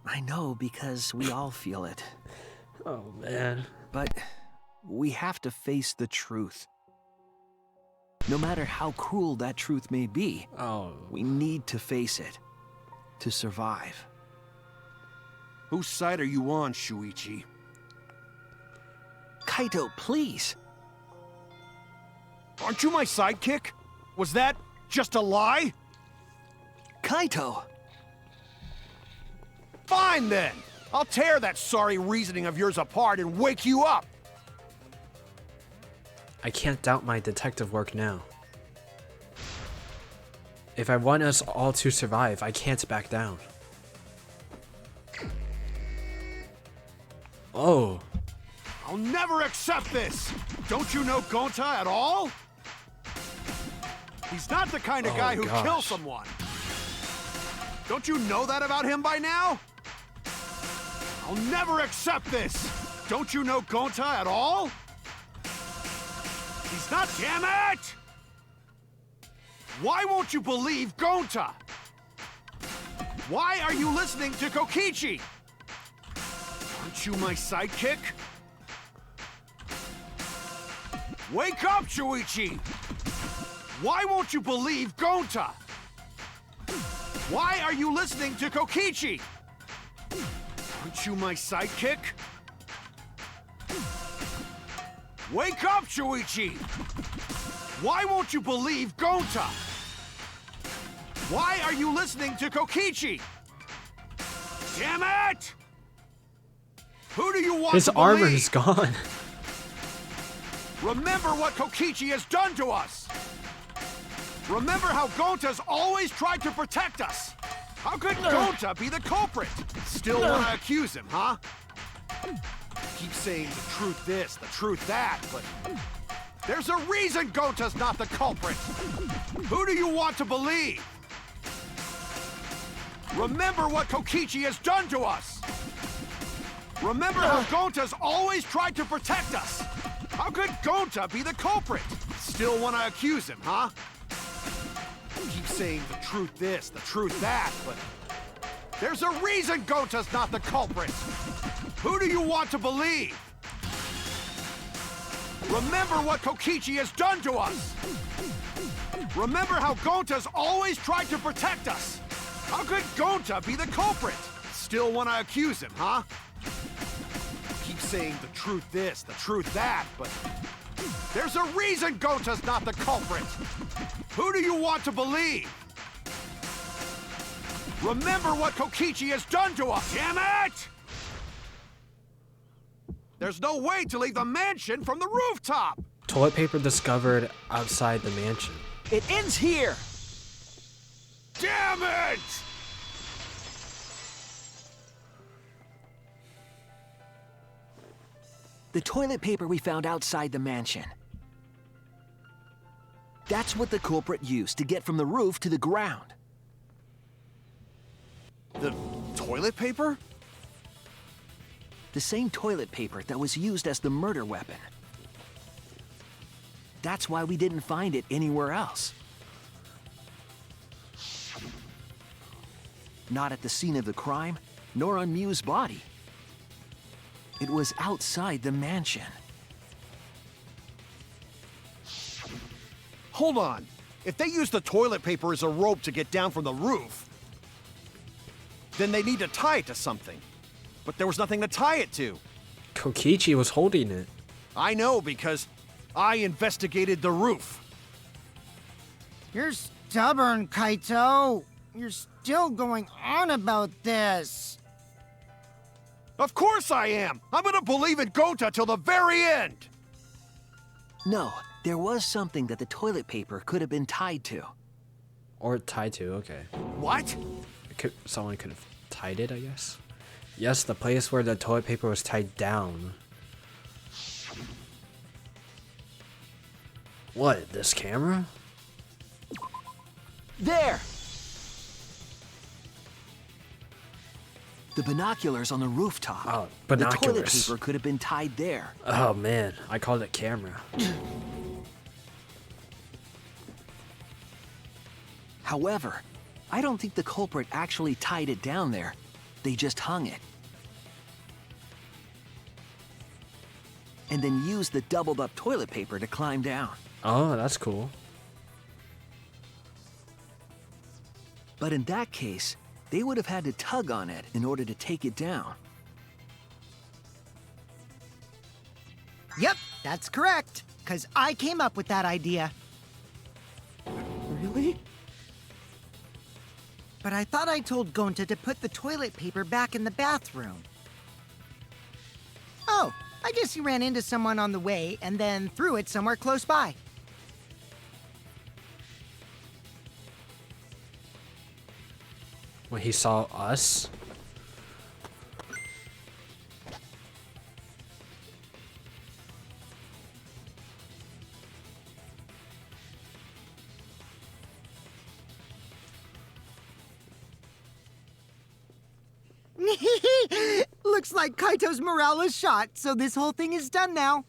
I know because we all feel it. Oh, man. But we have to face the truth. No matter how cruel that truth may be, we need to face it to survive. Whose side are you on, Shuichi? Kaito, please. Aren't you my sidekick? Was that just a lie? Kaito! Fine then! I'll tear that sorry reasoning of yours apart and wake you up! I can't doubt my detective work now. If I want us all to survive, I can't back down. Oh. I'll never accept this! Don't you know Gonta at all? He's not the kind of guy who kills someone. Don't you know that about him by now? I'll never accept this! Don't you know Gonta at all? He's not, damn it! Why won't you believe Gonta? Why are you listening to Kokichi? Aren't you my sidekick? Wake up, Shuichi! Why won't you believe Gonta? Why are you listening to Kokichi? Aren't you my sidekick? Wake up, Shuichi! Why won't you believe Gonta? Why are you listening to Kokichi? Damn it! Who do you want His to armor believe? is gone. Remember what Kokichi has done to us! Remember how Gonta's always tried to protect us! How could Gonta be the culprit? Still want to accuse him, huh? Keep saying the truth this, the truth that, but there's a reason Gonta's not the culprit! Who do you want to believe? Remember what Kokichi has done to us! Remember how Gonta's always tried to protect us! How could Gonta be the culprit? Still want to accuse him, huh? Keep saying the truth this, the truth that, but there's a reason Gonta's not the culprit! Who do you want to believe? Remember what Kokichi has done to us! Remember how Gonta's always tried to protect us! How could Gonta be the culprit? Still want to accuse him, huh? Keep saying the truth this, the truth that, but there's a reason Gonta's not the culprit! Who do you want to believe? Remember what Kokichi has done to us! Damn it! There's no way to leave the mansion from the rooftop! Toilet paper discovered outside the mansion. It ends here! Damn it! The toilet paper we found outside the mansion. That's what the culprit used to get from the roof to the ground. The toilet paper? The same toilet paper that was used as the murder weapon. That's why we didn't find it anywhere else. Not at the scene of the crime, nor on Mew's body. It was outside the mansion. Hold on. If they use the toilet paper as a rope to get down from the roof, then they need to tie it to something. But there was nothing to tie it to. Kokichi was holding it. I know because I investigated the roof. You're stubborn, Kaito. You're still going on about this. Of course I am! I'm gonna believe in Gonta till the very end! No, there was something that the toilet paper could have been tied to. Or tied to, okay. What? Someone could have tied it, I guess. Yes, the place where the toilet paper was tied down. What, this camera? There! The binoculars on the rooftop. Oh, The toilet binoculars. paper could have been tied there. Oh man, I called it camera. However, I don't think the culprit actually tied it down there. They just hung it. And then used the doubled up toilet paper to climb down. Oh, that's cool. But in that case, they would have had to tug on it in order to take it down. Yep, that's correct. Because I came up with that idea. Really? But I thought I told Gonta to put the toilet paper back in the bathroom. Oh, I guess he ran into someone on the way and then threw it somewhere close by. When he saw us. Looks like Kaito's morale is shot, so this whole thing is done now.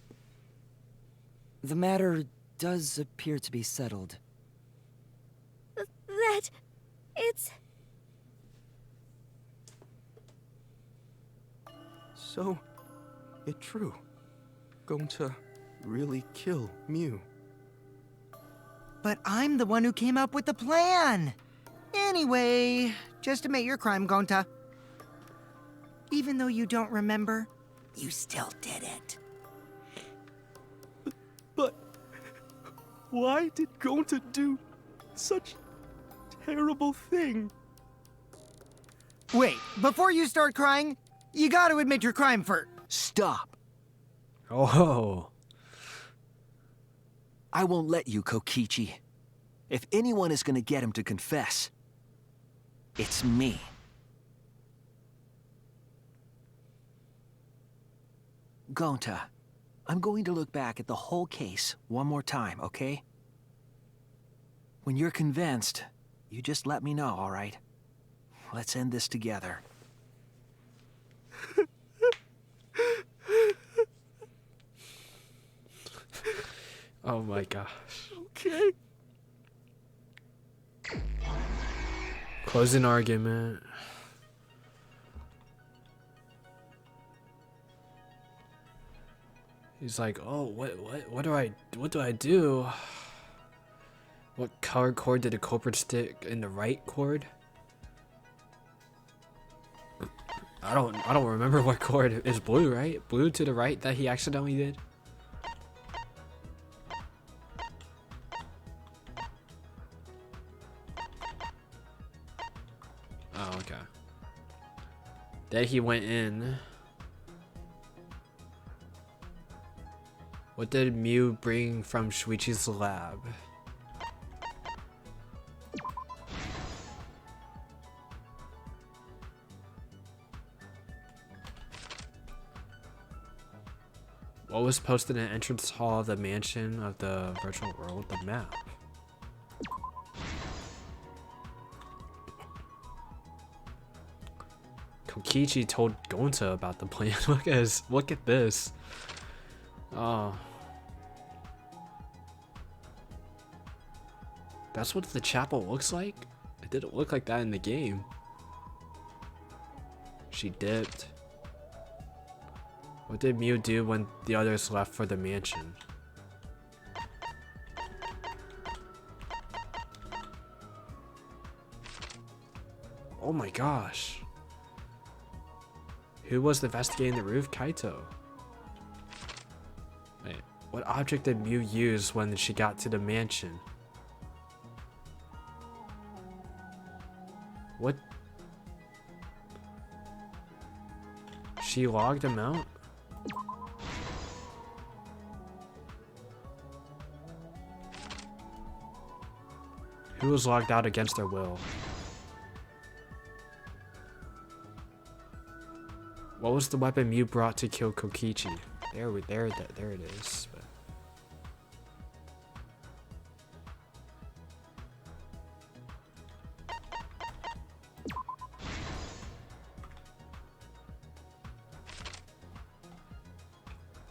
The matter does appear to be settled. That... it's... So, it true. Going to really kill Mew. But I'm the one who came up with the plan. Anyway, just admit your crime, Gonta. Even though you don't remember, you still did it. But why did Gonta do such a terrible thing? Wait, before you start crying, you gotta admit your crime first. Stop. Oh. I won't let you, Kokichi. If anyone is gonna get him to confess, it's me. Gonta, I'm going to look back at the whole case one more time, okay? When you're convinced, you just let me know, all right? Let's end this together. Oh my gosh. Okay. Closing argument. He's like, oh, what do I do? What color cord did the culprit stick in the right cord? I don't remember what cord. It's blue, right? Blue to the right that he accidentally did. Oh, okay. Then he went in. What did Mew bring from Shuichi's lab? What was posted in the entrance hall of the mansion of the virtual world? The map. Kokichi told Gonta about the plan. Look at this. Oh. That's what the chapel looks like? It didn't look like that in the game. She dipped. What did Mew do when the others left for the mansion? Oh my gosh. Who was investigating the roof? Kaito. Wait, what object did Mew use when she got to the mansion? What? She logged him out? Who was logged out against their will? What was the weapon Mew brought to kill Kokichi? There it is. But...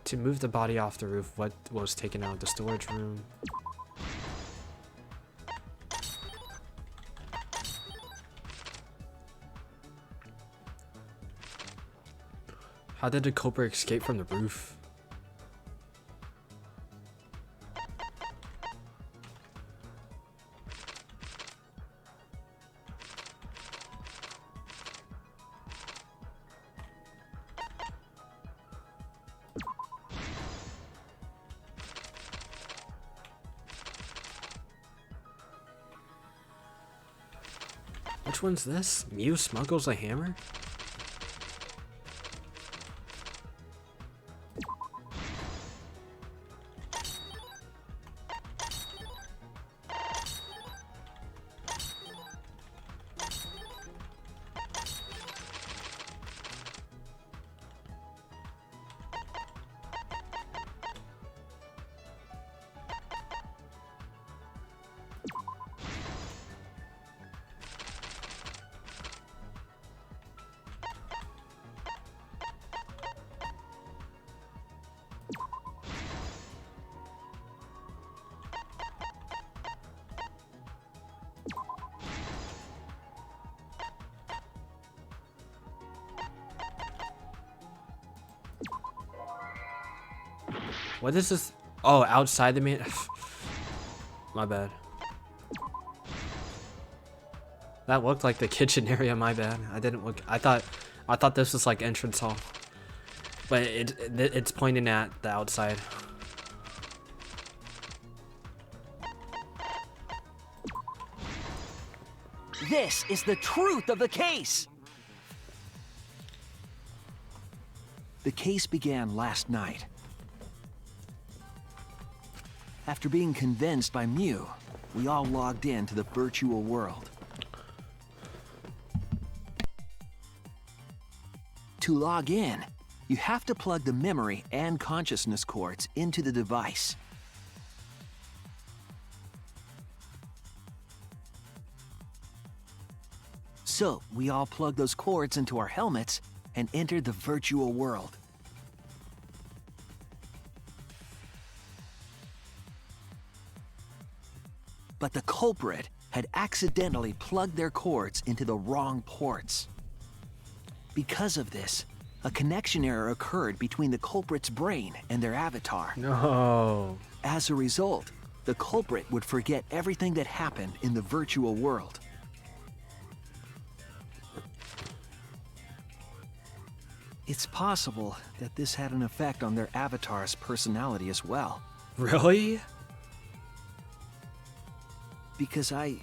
to move the body off the roof, what was taken out of the storage room? How did the culprit escape from the roof? Which one's this? Mew smuggles a hammer? What is this? Oh, outside the main. My bad. That looked like the kitchen area. My bad. I didn't look. I thought this was like entrance hall, but it's pointing at the outside. This is the truth of the case. The case began last night. After being convinced by Mew, we all logged in to the virtual world. To log in, you have to plug the memory and consciousness cords into the device. So, we all plugged those cords into our helmets and entered the virtual world. But the culprit had accidentally plugged their cords into the wrong ports. Because of this, a connection error occurred between the culprit's brain and their avatar. No. As a result, the culprit would forget everything that happened in the virtual world. It's possible that this had an effect on their avatar's personality as well. Really? Because I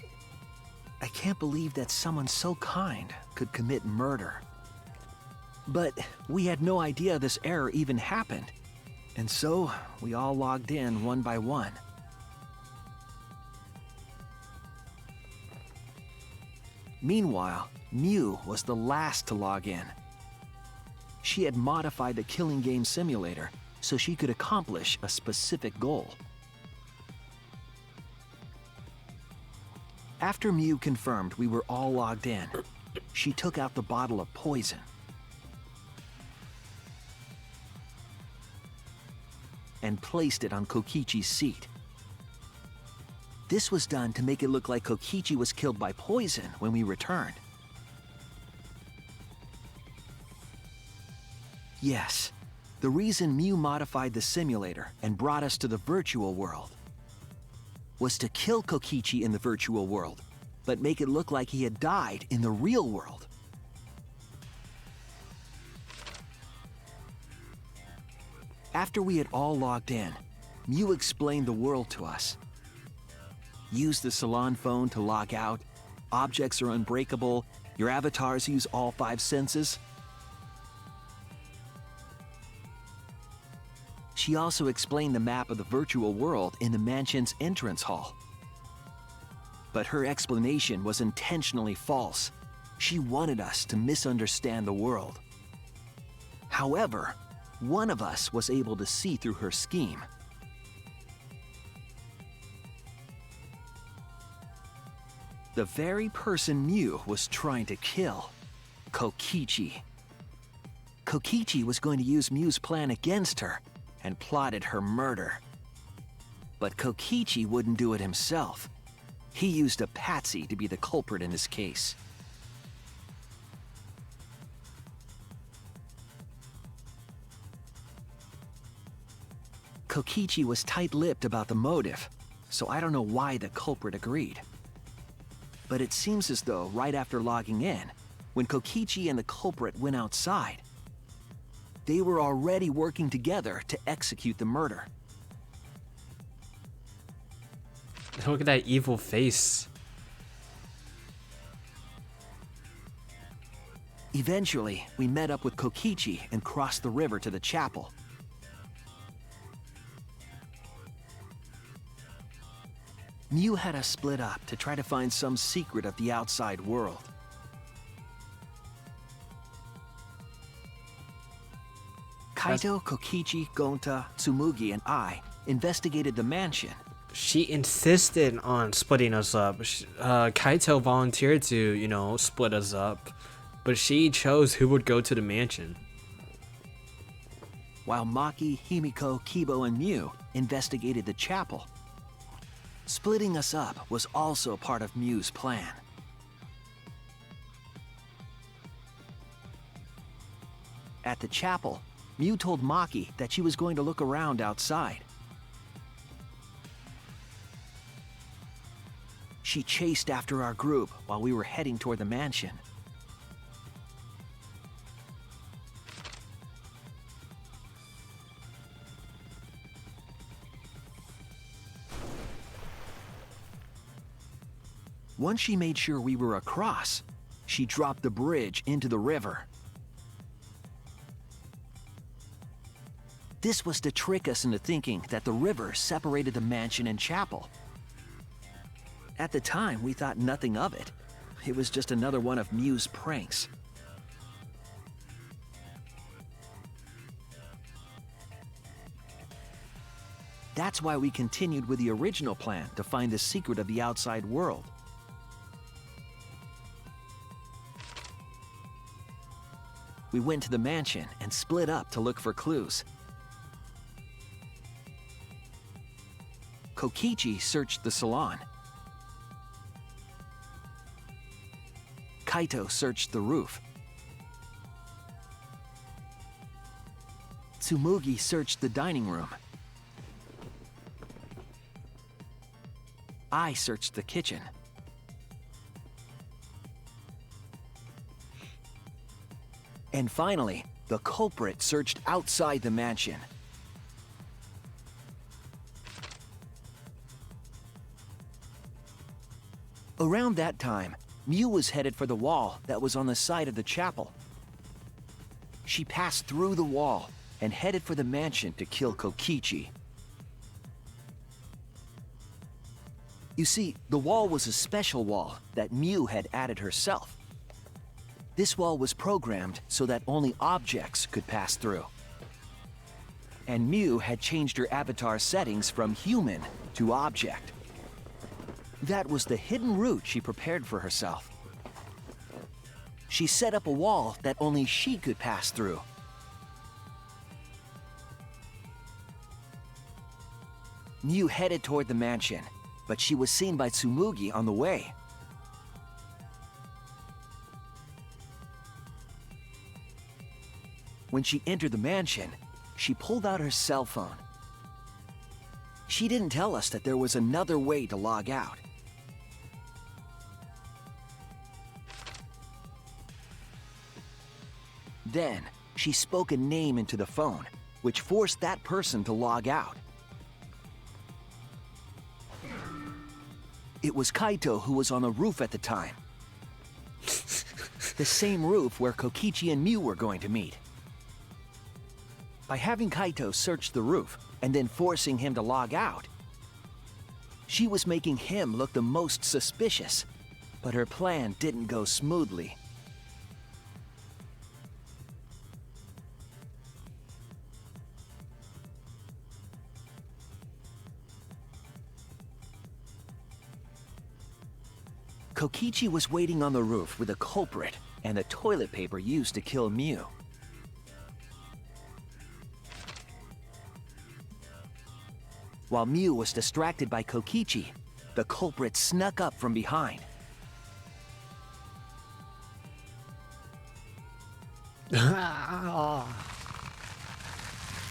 can't believe that someone so kind could commit murder. But we had no idea this error even happened. And so, we all logged in one by one. Meanwhile, Mew was the last to log in. She had modified the killing game simulator so she could accomplish a specific goal. After Mew confirmed we were all logged in, she took out the bottle of poison. And placed it on Kokichi's seat. This was done to make it look like Kokichi was killed by poison when we returned. Yes, the reason Mew modified the simulator and brought us to the virtual world was to kill Kokichi in the virtual world, but make it look like he had died in the real world. After we had all logged in, Mew explained the world to us. Use the salon phone to log out, objects are unbreakable, your avatars use all 5 senses. She also explained the map of the virtual world in the mansion's entrance hall. But her explanation was intentionally false. She wanted us to misunderstand the world. However, one of us was able to see through her scheme. The very person Mew was trying to kill, Kokichi. Kokichi was going to use Mew's plan against her and plotted her murder. But Kokichi wouldn't do it himself. He used a patsy to be the culprit in this case. Kokichi was tight-lipped about the motive, so I don't know why the culprit agreed. But it seems as though right after logging in, when Kokichi and the culprit went outside, they were already working together to execute the murder. Look at that evil face. Eventually, we met up with Kokichi and crossed the river to the chapel. Mew had us split up to try to find some secret of the outside world. Kaito, Kokichi, Gonta, Tsumugi, and I investigated the mansion. She insisted on splitting us up. Kaito volunteered to, split us up. But she chose who would go to the mansion. While Maki, Himiko, Kibo, and Mew investigated the chapel. Splitting us up was also part of Mew's plan. At the chapel, Mew told Maki that she was going to look around outside. She chased after our group while we were heading toward the mansion. Once she made sure we were across, she dropped the bridge into the river. This was to trick us into thinking that the river separated the mansion and chapel. At the time, we thought nothing of it. It was just another one of Mew's pranks. That's why we continued with the original plan to find the secret of the outside world. We went to the mansion and split up to look for clues. Kokichi searched the salon. Kaito searched the roof. Tsumugi searched the dining room. I searched the kitchen. And finally, the culprit searched outside the mansion. Around that time, Mew was headed for the wall that was on the side of the chapel. She passed through the wall and headed for the mansion to kill Kokichi. You see, the wall was a special wall that Mew had added herself. This wall was programmed so that only objects could pass through. And Mew had changed her avatar settings from human to object. That was the hidden route she prepared for herself. She set up a wall that only she could pass through. Mew headed toward the mansion, but she was seen by Tsumugi on the way. When she entered the mansion, she pulled out her cell phone. She didn't tell us that there was another way to log out. Then, she spoke a name into the phone, which forced that person to log out. It was Kaito who was on the roof at the time. The same roof where Kokichi and Mew were going to meet. By having Kaito search the roof and then forcing him to log out, she was making him look the most suspicious, but her plan didn't go smoothly. Kokichi was waiting on the roof with a culprit and the toilet paper used to kill Mew. While Mew was distracted by Kokichi, the culprit snuck up from behind.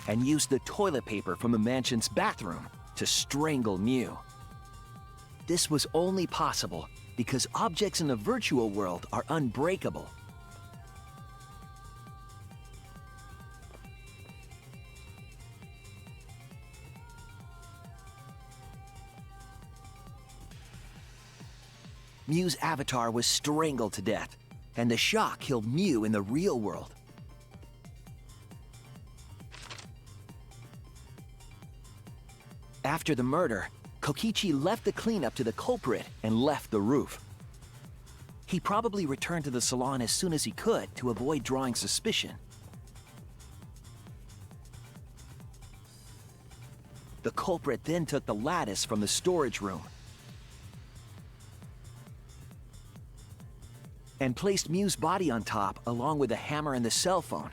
And used the toilet paper from the mansion's bathroom to strangle Mew. This was only possible because objects in the virtual world are unbreakable. Mew's avatar was strangled to death, and the shock killed Mew in the real world. After the murder, Kokichi left the cleanup to the culprit and left the roof. He probably returned to the salon as soon as he could to avoid drawing suspicion. The culprit then took the lattice from the storage room and placed Mew's body on top along with the hammer and the cell phone.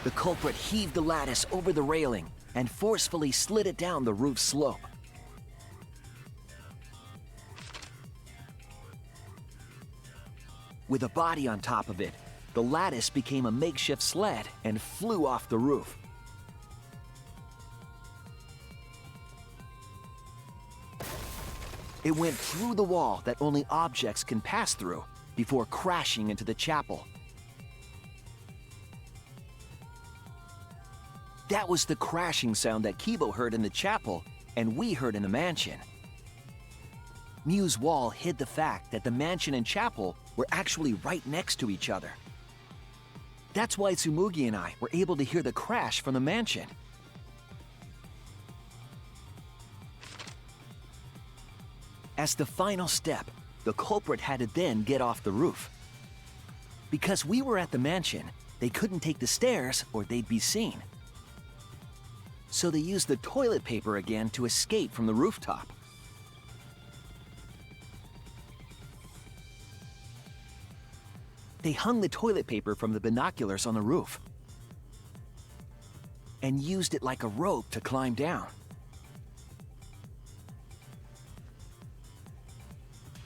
The culprit heaved the lattice over the railing and forcefully slid it down the roof slope. With a body on top of it, the lattice became a makeshift sled and flew off the roof. It went through the wall that only objects can pass through before crashing into the chapel. That was the crashing sound that Kibo heard in the chapel and we heard in the mansion. Mew's wall hid the fact that the mansion and chapel were actually right next to each other. That's why Tsumugi and I were able to hear the crash from the mansion. As the final step, the culprit had to then get off the roof. Because we were at the mansion, they couldn't take the stairs or they'd be seen. So they used the toilet paper again to escape from the rooftop. They hung the toilet paper from the binoculars on the roof and used it like a rope to climb down.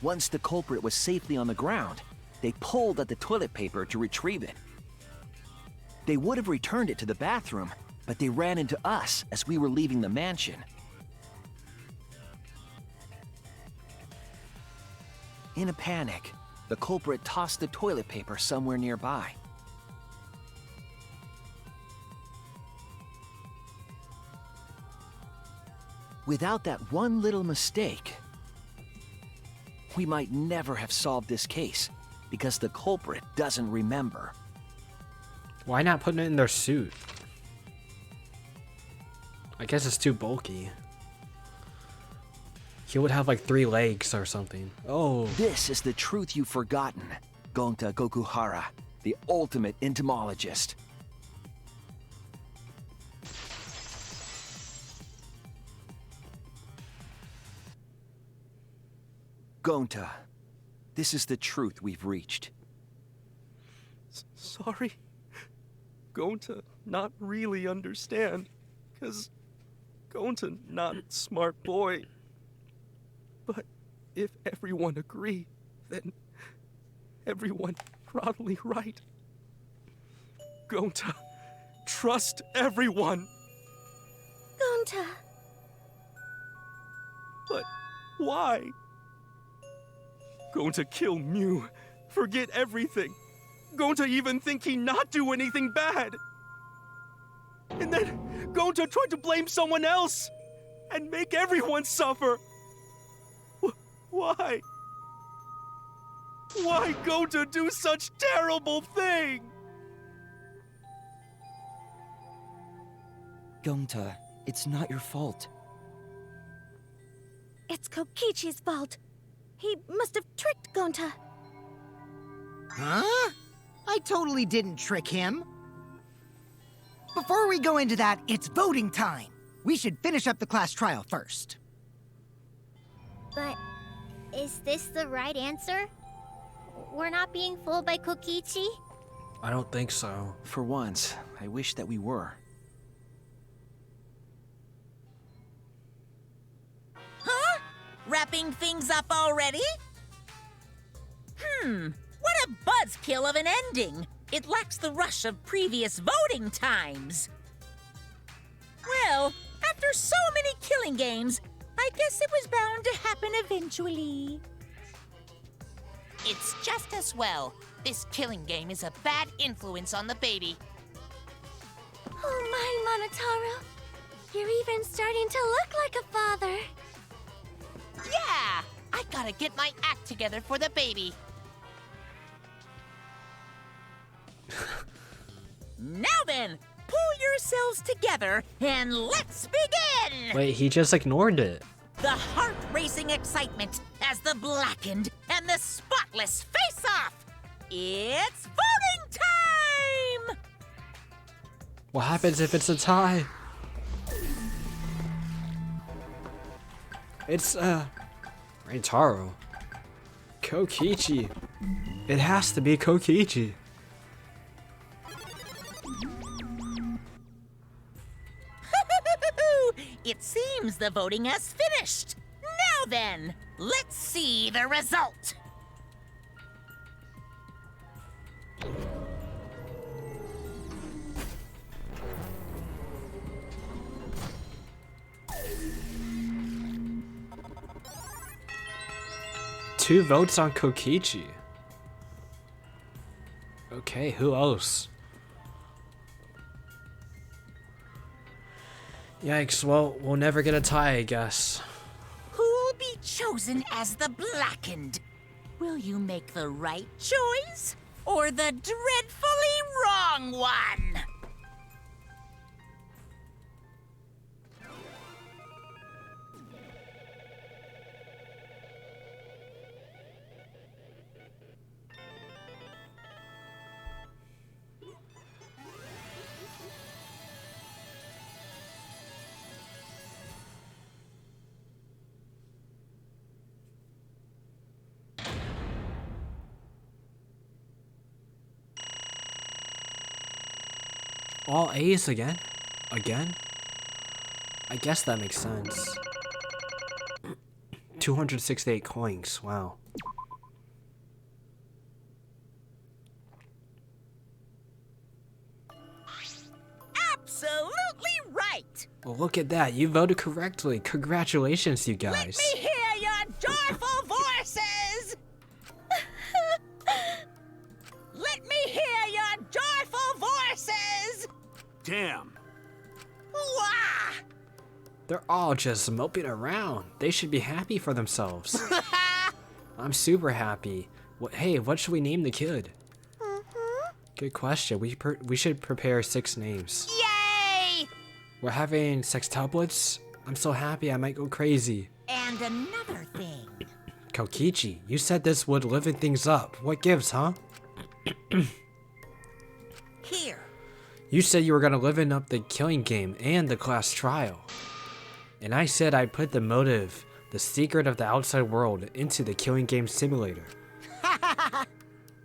Once the culprit was safely on the ground, they pulled at the toilet paper to retrieve it. They would have returned it to the bathroom, but they ran into us as we were leaving the mansion. In a panic, the culprit tossed the toilet paper somewhere nearby. Without that one little mistake, we might never have solved this case because the culprit doesn't remember. Why not putting it in their suit? I guess it's too bulky. He would have like 3 legs or something. Oh. This is the truth you've forgotten, Gonta Gokuhara, the ultimate entomologist. Gonta, this is the truth we've reached. Sorry. Gonta not really understand, 'cause Gonta not smart boy. But if everyone agree, then everyone probably right. Gonta, trust everyone. Gonta. But why? Gonta kill Mew, forget everything. Gonta even think he not do anything bad. And then Gonta tried to blame someone else and make everyone suffer. Why? Why Gonta do such terrible thing? Gonta, it's not your fault. It's Kokichi's fault. He must have tricked Gonta. Huh? I totally didn't trick him. Before we go into that, it's voting time. We should finish up the class trial first. But is this the right answer? We're not being fooled by Kokichi? I don't think so. For once, I wish that we were. Huh? Wrapping things up already? What a buzzkill of an ending! It lacks the rush of previous voting times. Well, after so many killing games, I guess it was bound to happen eventually. It's just as well. This killing game is a bad influence on the baby. Oh my, Monotaro. You're even starting to look like a father. Yeah! I gotta get my act together for the baby. Now then, pull yourselves together and let's begin! Wait, he just ignored it. The heart-racing excitement as the blackened and the spotless face off! It's voting time! What happens if it's a tie? It's, Reitaro. Kokichi. It has to be Kokichi. It seems the voting has finished. Now then, let's see the result. Two votes on Kokichi. Okay, who else? Yikes, well, we'll never get a tie, I guess. Who'll be chosen as the Blackened. Will you make the right choice or the dreadfully wrong one? All A's again? Again? I guess that makes sense. 268 coins, wow. Absolutely right! Well, look at that. You voted correctly. Congratulations, you guys. Let me hear your joyful voices! Let me hear your joyful voices! Damn. Wah! They're all just moping around. They should be happy for themselves. I'm super happy. Hey, what should we name the kid? Good question. We should prepare 6 names. Yay! We're having sextuplets? I'm so happy I might go crazy. And another thing. Kokichi, you said this would liven things up. What gives, huh? Here. You said you were gonna liven up the killing game and the class trial. And I said I'd put the motive, the secret of the outside world, into the killing game simulator.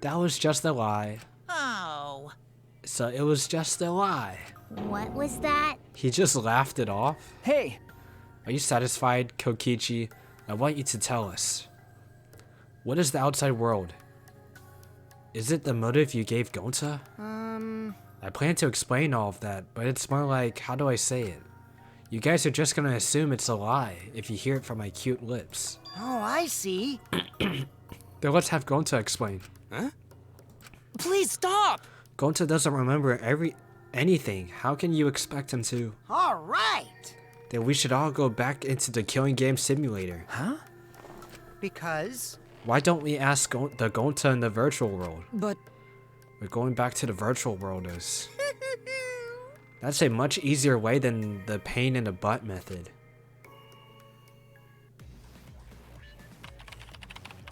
That was just a lie. Oh. So it was just a lie. What was that? He just laughed it off. Hey! Are you satisfied, Kokichi? I want you to tell us. What is the outside world? Is it the motive you gave Gonta? I plan to explain all of that, but it's more like, how do I say it? You guys are just gonna assume it's a lie if you hear it from my cute lips. Oh, I see. Then let's have Gonta explain. Huh? Please stop! Gonta doesn't remember anything. How can you expect him to? All right. Then we should all go back into the killing game simulator. Huh? Because? Why don't we ask the Gonta in the virtual world? But... We're going back to the virtual world is. That's a much easier way than the pain in the butt method.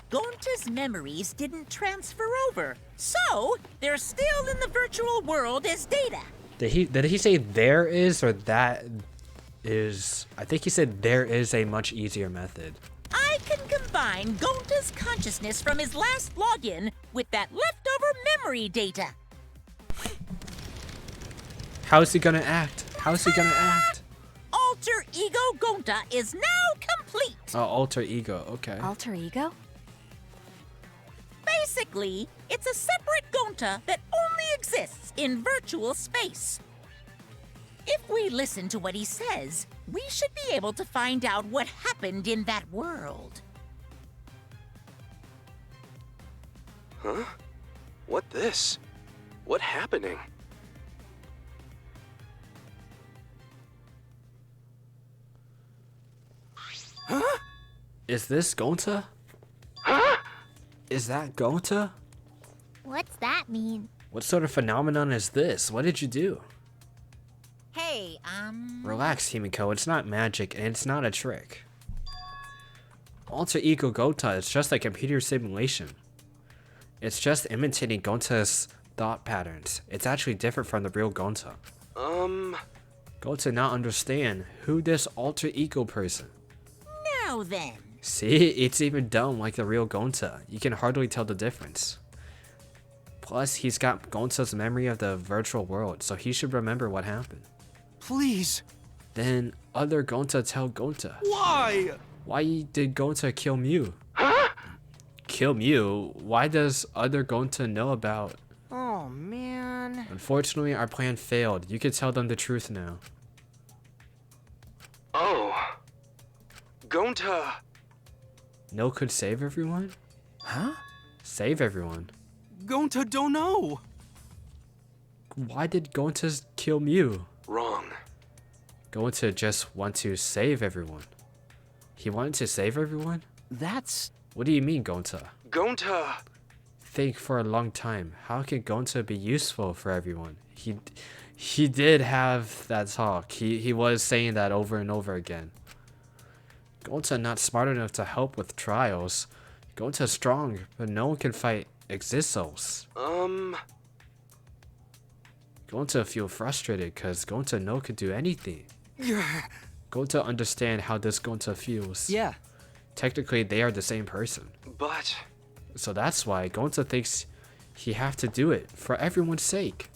Gonta's memories didn't transfer over, so they're still in the virtual world as data. Did he say there is or that is? I think he said there is a much easier method. I can combine Gonta's consciousness from his last login with that leftover memory data. How's he gonna act? How's he gonna act? Alter Ego Gonta is now complete. Oh, alter ego. Okay. Alter ego? Basically, it's a separate Gonta that only exists in virtual space. If we listen to what he says, we should be able to find out what happened in that world. Huh? What this? What happening? Huh? Is this Gonta? Huh? Is that Gonta? What's that mean? What sort of phenomenon is this? What did you do? Hey, Relax, Himiko. It's not magic and it's not a trick. Alter Ego Gonta is just a computer simulation. It's just imitating Gonta's thought patterns. It's actually different from the real Gonta. Gonta not understand who this alter ego person. Now then. See, it's even dumb like the real Gonta. You can hardly tell the difference. Plus, he's got Gonta's memory of the virtual world, so he should remember what happened. Please. Then other Gonta tell Gonta. Why? Why did Gonta kill Mew? Huh? Kill Mew? Why does other Gonta know about? Oh, man. Unfortunately, our plan failed. You can tell them the truth now. Oh. Gonta. No could save everyone? Huh? Save everyone? Gonta don't know. Why did Gonta kill Mew? Wrong. Gonta just want to save everyone. He wanted to save everyone? That's... What do you mean, Gonta? Gonta! Think for a long time. How can Gonta be useful for everyone? He did have that talk. He was saying that over and over again. Gonta not smart enough to help with trials. Gonta's strong, but no one can fight Exissos. Gonta feel frustrated because Gonta no could do anything. Gonta understand how this Gonta feels. Yeah. Technically, they are the same person. But... So that's why Gonta thinks he have to do it for everyone's sake.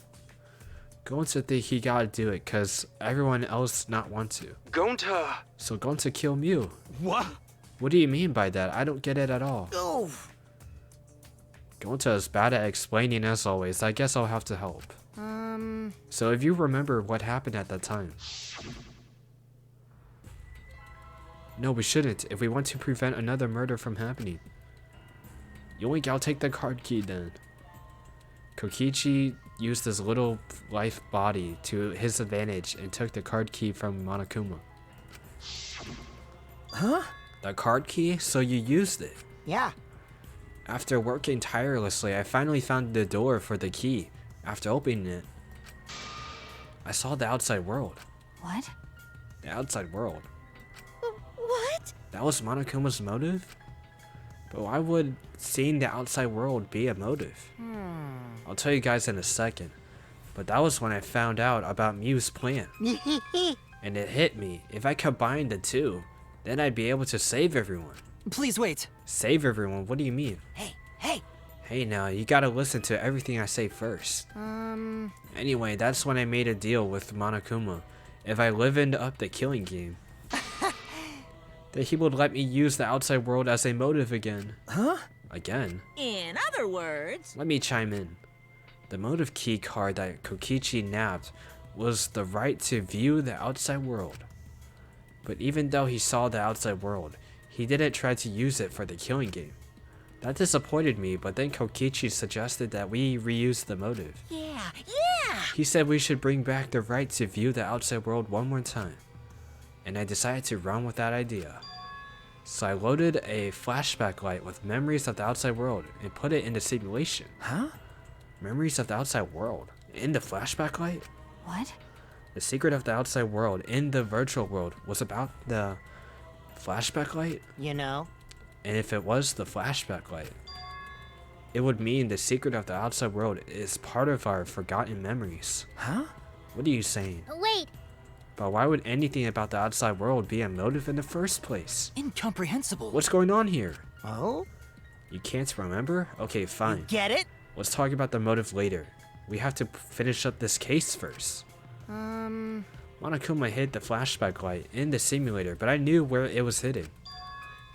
Gonta think he gotta do it cause everyone else not want to. Gonta! So Gonta kill Mew. What? What do you mean by that? I don't get it at all. Oh. Gonta is bad at explaining as always. I guess I'll have to help. So if you remember what happened at that time. No, we shouldn't. If we want to prevent another murder from happening. Yoink, I'll take the card key then. Kokichi used his little life body to his advantage and took the card key from Monokuma. Huh? The card key? So you used it? Yeah. After working tirelessly, I finally found the door for the key. After opening it, I saw the outside world. What? The outside world. What? That was Monokuma's motive? But why would seeing the outside world be a motive? I'll tell you guys in a second. But that was when I found out about Mew's plan. And it hit me. If I combined the two, then I'd be able to save everyone. Please wait. Save everyone? What do you mean? Hey. Hey now, you gotta listen to everything I say first. Anyway, that's when I made a deal with Monokuma. If I livened up the killing game, that he would let me use the outside world as a motive again. Huh? Again? In other words... Let me chime in. The motive key card that Kokichi nabbed was the right to view the outside world. But even though he saw the outside world, he didn't try to use it for the killing game. That disappointed me, but then Kokichi suggested that we reuse the motive. Yeah! He said we should bring back the right to view the outside world one more time. And I decided to run with that idea. So I loaded a flashback light with memories of the outside world and put it in the simulation. Huh? Memories of the outside world? In the flashback light? What? The secret of the outside world in the virtual world was about the flashback light? You know? And if it was the flashback light, it would mean the secret of the outside world is part of our forgotten memories. Huh? What are you saying? Wait, But why would anything about the outside world be a motive in the first place? Incomprehensible. What's going on here? Oh? You can't remember? Okay, fine. Get it? Let's talk about the motive later. We have to finish up this case first. Monokuma hid the flashback light in the simulator, but I knew where it was hidden.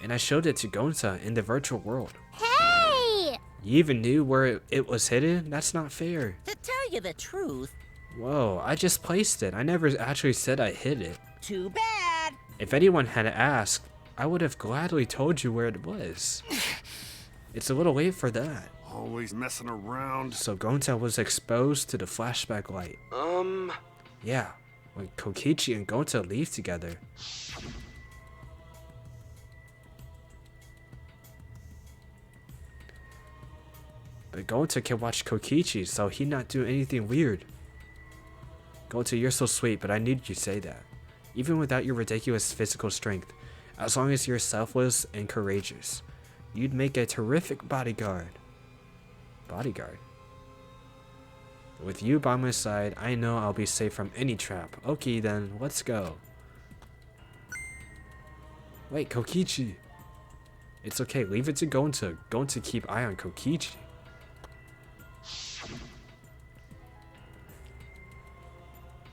And I showed it to Gonta in the virtual world. hey! You even knew where it was hidden? That's not fair. To tell you the truth, Whoa, I just placed it. I never actually said I hid it. too bad. If anyone had asked, I would have gladly told you where it was. It's a little late for that. Always messing around. So Gonta was exposed to the flashback light. Yeah, when Kokichi and Gonta leave together. But Gonta can watch Kokichi, so he not do anything weird. Gonta, you're so sweet, but I needed you to say that. Even without your ridiculous physical strength, as long as you're selfless and courageous, you'd make a terrific bodyguard. Bodyguard? With you by my side, I know I'll be safe from any trap. Okay then, let's go. Wait, Kokichi. It's okay, leave it to Gonta. Gonta keep eye on Kokichi.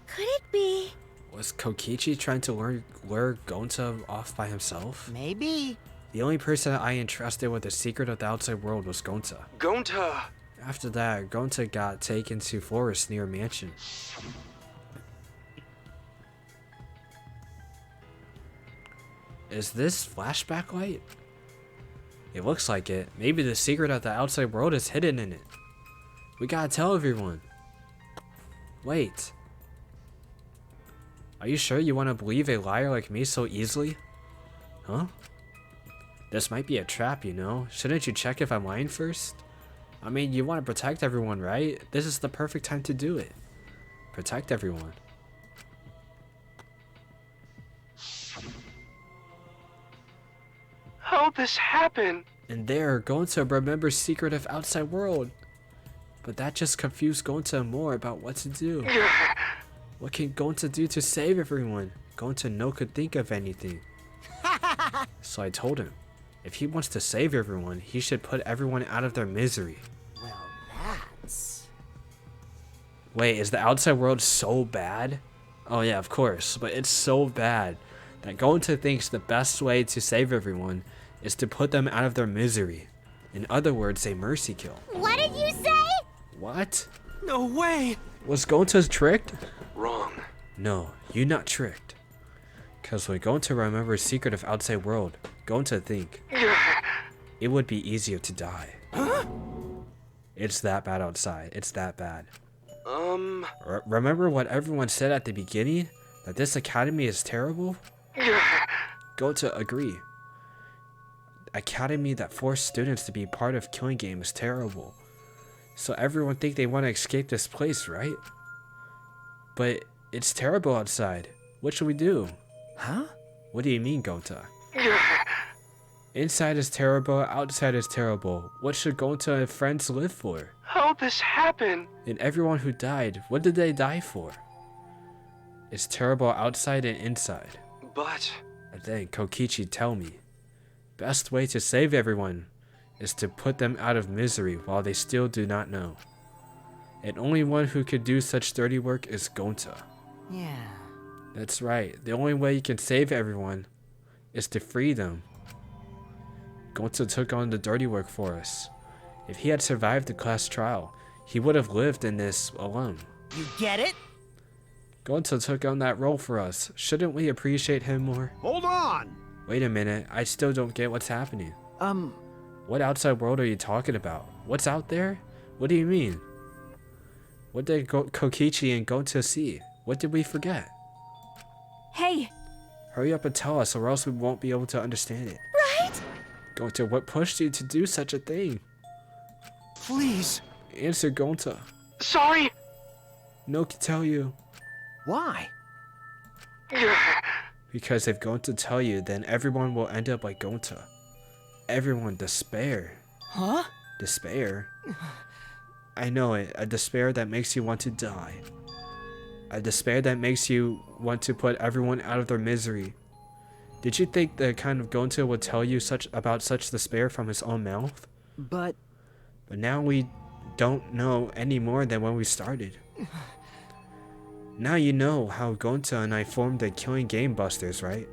Could it be? Was Kokichi trying to lure Gonta off by himself? Maybe. The only person I entrusted with the secret of the outside world was Gonta. Gonta! After that, Gonta got taken to forest near a mansion. Is this flashback light? It looks like it. Maybe the secret of the outside world is hidden in it. We gotta tell everyone. Wait. Are you sure you want to believe a liar like me so easily? Huh? This might be a trap, you know? Shouldn't you check if I'm lying first? I mean, you want to protect everyone, right? This is the perfect time to do it. Protect everyone. How'd this happen? And they're going to remember secret of outside world. But that just confused Gonta more about what to do. What can Gonta do to save everyone? Gonta no could think of anything. So I told him, if he wants to save everyone, he should put everyone out of their misery. Well, that's... Wait, is the outside world so bad? Oh yeah, of course, but it's so bad that Gonta thinks the best way to save everyone is to put them out of their misery. In other words, a mercy kill. What did you say? What? No way! Was Gonta tricked? Wrong. No, you not tricked. Cause when Gonta remembers secret of outside world, Gonta think it would be easier to die. Huh? It's that bad outside. It's that bad. Remember what everyone said at the beginning? That this academy is terrible? Gonta agree. Academy that forced students to be part of killing game is terrible. So everyone think they want to escape this place, right? But it's terrible outside. What should we do? Huh? What do you mean, Gonta? Inside is terrible, outside is terrible. What should Gonta and friends live for? How'd this happen? And everyone who died, what did they die for? It's terrible outside and inside. But... And then Kokichi tell me, best way to save everyone is to put them out of misery while they still do not know. And only one who could do such dirty work is Gonta. Yeah. That's right. The only way you can save everyone is to free them. Gonta took on the dirty work for us. If he had survived the class trial, he would have lived in this alone. You get it? Gonta took on that role for us. Shouldn't we appreciate him more? Hold on! Wait a minute. I still don't get what's happening. What outside world are you talking about? What's out there? What do you mean? What did Kokichi and Gonta see? What did we forget? Hey! Hurry up and tell us, or else we won't be able to understand it. Right? Gonta, what pushed you to do such a thing? Please. Answer, Gonta. Sorry! No can tell you. Why? Because if Gonta tell you, then everyone will end up like Gonta. Everyone despair. Huh? Despair? I know it. A despair that makes you want to die. A despair that makes you want to put everyone out of their misery. Did you think the kind of Gonta would tell you about such despair from his own mouth? But now we don't know any more than when we started. Now you know how Gonta and I formed the Killing Game Busters, right?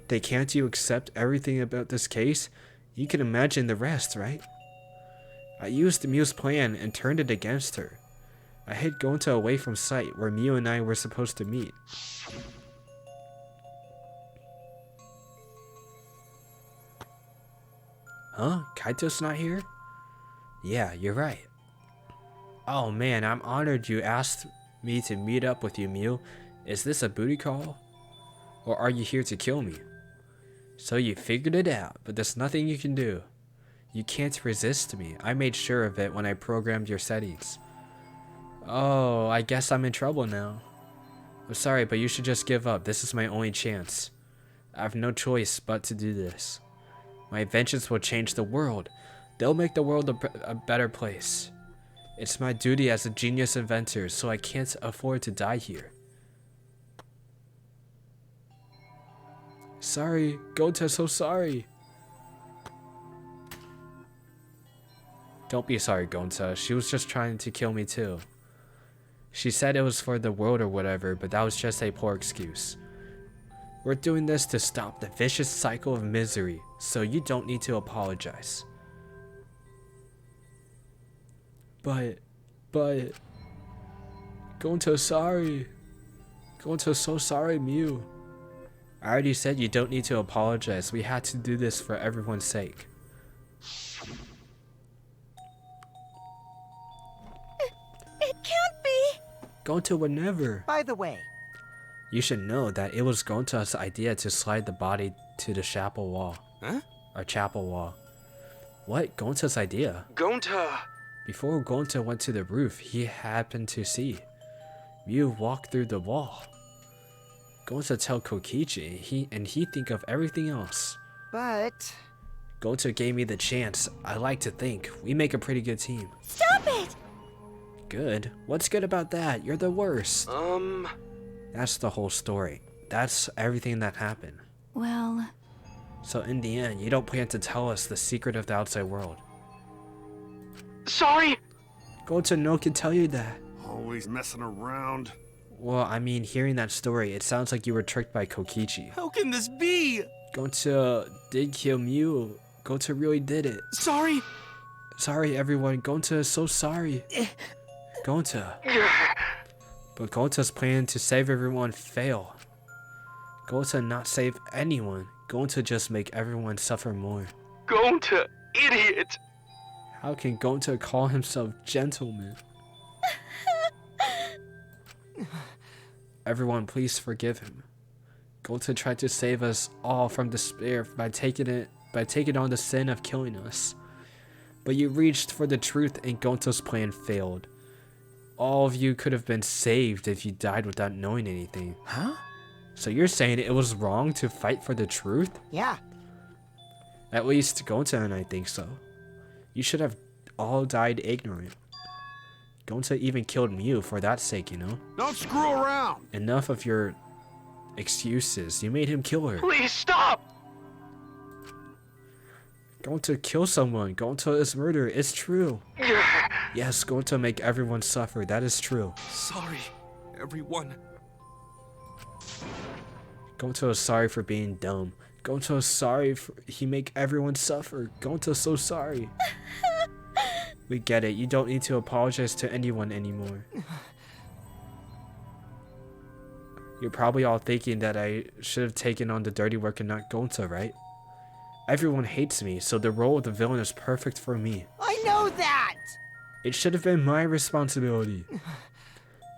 Can't you accept everything about this case? You can imagine the rest, right? I used Miu's plan and turned it against her. I hid Gonta away from sight where Miu and I were supposed to meet. Huh? Kaito's not here? Yeah, you're right. Oh man, I'm honored you asked me to meet up with you, Miu. Is this a booty call? Or are you here to kill me? So you figured it out, but there's nothing you can do. You can't resist me. I made sure of it when I programmed your settings. Oh, I guess I'm in trouble now. I'm sorry, but you should just give up. This is my only chance. I have no choice but to do this. My inventions will change the world. They'll make the world a better place. It's my duty as a genius inventor, so I can't afford to die here. Sorry, Gonta, so sorry. Don't be sorry, Gonta. She was just trying to kill me too. She said it was for the world or whatever, but that was just a poor excuse. We're doing this to stop the vicious cycle of misery, so you don't need to apologize. But... Gonta, sorry. Gonta, so sorry, Miu. I already said you don't need to apologize. We had to do this for everyone's sake. It can't be. Gonta would never. By the way, You should know that it was Gonta's idea to slide the body to the chapel wall. Huh? Or chapel wall. What? Gonta's idea? Gonta! Before Gonta went to the roof, he happened to see Mew walk through the wall. Gonta tell Kokichi, he think of everything else. But... Gonta gave me the chance. I like to think we make a pretty good team. Stop it! Good? What's good about that? You're the worst. That's the whole story. That's everything that happened. Well... So in the end, you don't plan to tell us the secret of the outside world. Sorry! Gonta no can tell you that. Always messing around. Well, I mean, hearing that story, it sounds like you were tricked by Kokichi. How can this be? Gonta did kill Mew. Gonta really did it. Sorry? Sorry, everyone. Gonta is so sorry. Gonta. But Gonta's plan to save everyone fail. Gonta not save anyone. Gonta just make everyone suffer more. Gonta, idiot! How can Gonta call himself gentleman? Everyone, please forgive him. Gonta tried to save us all from despair by taking on the sin of killing us. But you reached for the truth and Gonta's plan failed. All of you could have been saved if you died without knowing anything. Huh? So you're saying it was wrong to fight for the truth? Yeah. At least Gonta and I think so. You should have all died ignorant. Gonta even killed Mew for that sake, you know? Don't screw around! Enough of your excuses. You made him kill her. Please stop! Gonta kill someone. Gonta is murder. It's true. Yes, Gonta make everyone suffer. That is true. Sorry, everyone. Gonta is sorry for being dumb. Gonta is sorry for he make everyone suffer. Gonta is so sorry. We get it. You don't need to apologize to anyone anymore. You're probably all thinking that I should have taken on the dirty work and not Gonta, right? Everyone hates me, so the role of the villain is perfect for me. I know that! It should have been my responsibility.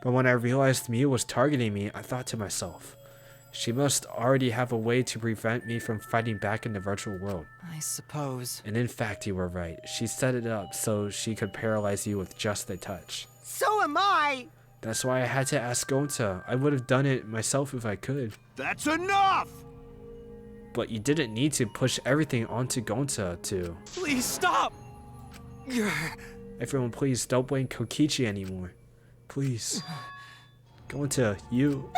But when I realized Mew was targeting me, I thought to myself, she must already have a way to prevent me from fighting back in the virtual world. I suppose. And in fact, you were right. She set it up so she could paralyze you with just a touch. So am I! That's why I had to ask Gonta. I would have done it myself if I could. That's enough! But you didn't need to push everything onto Gonta to. Please stop! Everyone, please don't blame Kokichi anymore. Please. Gonta, you.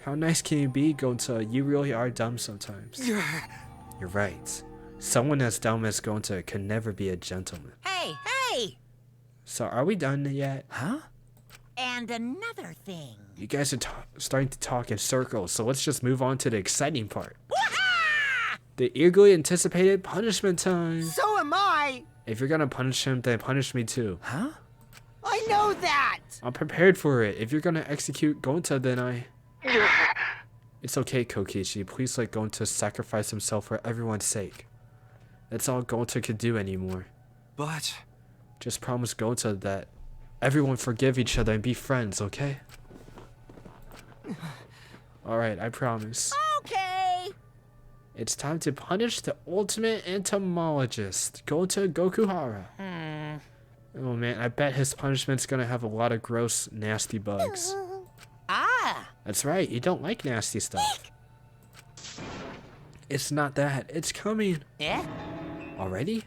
How nice can you be, Gonta? You really are dumb sometimes. You're right. Someone as dumb as Gonta can never be a gentleman. Hey, hey! So are we done yet? Huh? And another thing. You guys are starting to talk in circles, so let's just move on to the exciting part. The eagerly anticipated punishment time. So am I! If you're gonna punish him, then punish me too. Huh? I know that! I'm prepared for it. If you're gonna execute Gonta, then I... It's okay, Kokichi. Please let Gonta sacrifice himself for everyone's sake. That's all Gonta could do anymore. But... Just promise Gonta that everyone forgive each other and be friends, okay? Alright, I promise. Okay! It's time to punish the ultimate entomologist, Gonta Gokuhara. Oh man, I bet his punishment's gonna have a lot of gross, nasty bugs. Ah! That's right, you don't like nasty stuff. It's not that, it's coming. Eh? Already?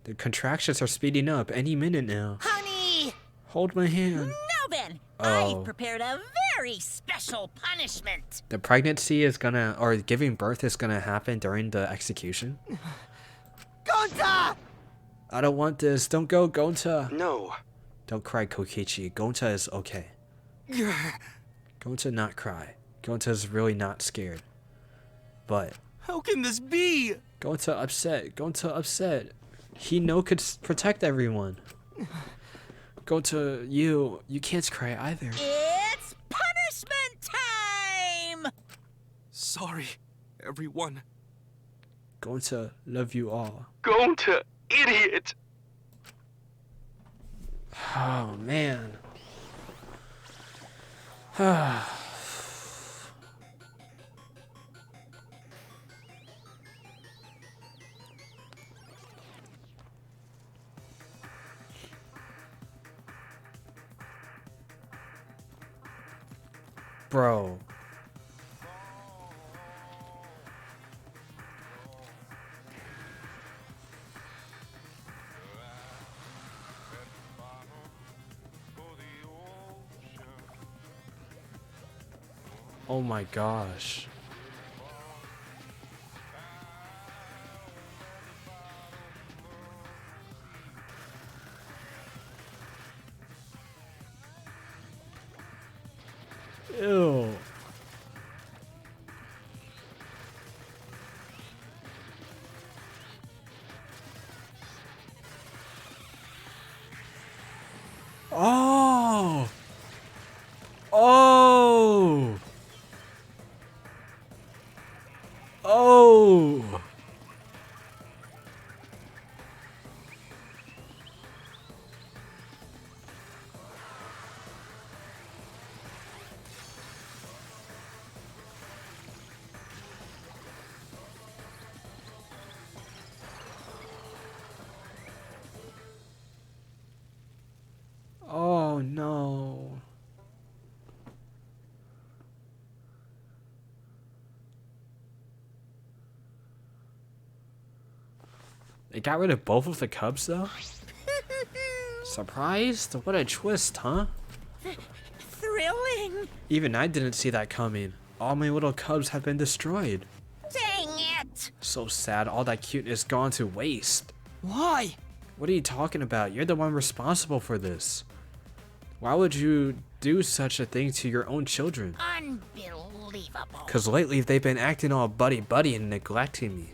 The contractions are speeding up any minute now. Honey! Hold my hand. Now then, Oh. I've prepared a very special punishment. The pregnancy is gonna, or giving birth is gonna happen during the execution. Gonta! I don't want this. Don't go, Gonta. No. Don't cry, Kokichi. Gonta is okay. Gonta not cry. Gonta is really not scared. But How can this be? Gonta upset. Gonta upset. He no could protect everyone. Gonta, you can't cry either. It's punishment time! Sorry, everyone. Gonta, love you all. Gonta, idiot! Oh man. Bro. Oh my gosh. Ew. Oh. Oh. Oh. Oh no. They got rid of both of the cubs though? Surprised? What a twist, huh? Thrilling. Even I didn't see that coming. All my little cubs have been destroyed. Dang it. So sad, all that cuteness gone to waste. Why? What are you talking about? You're the one responsible for this. Why would you do such a thing to your own children? Unbelievable. Cause lately they've been acting all buddy-buddy and neglecting me.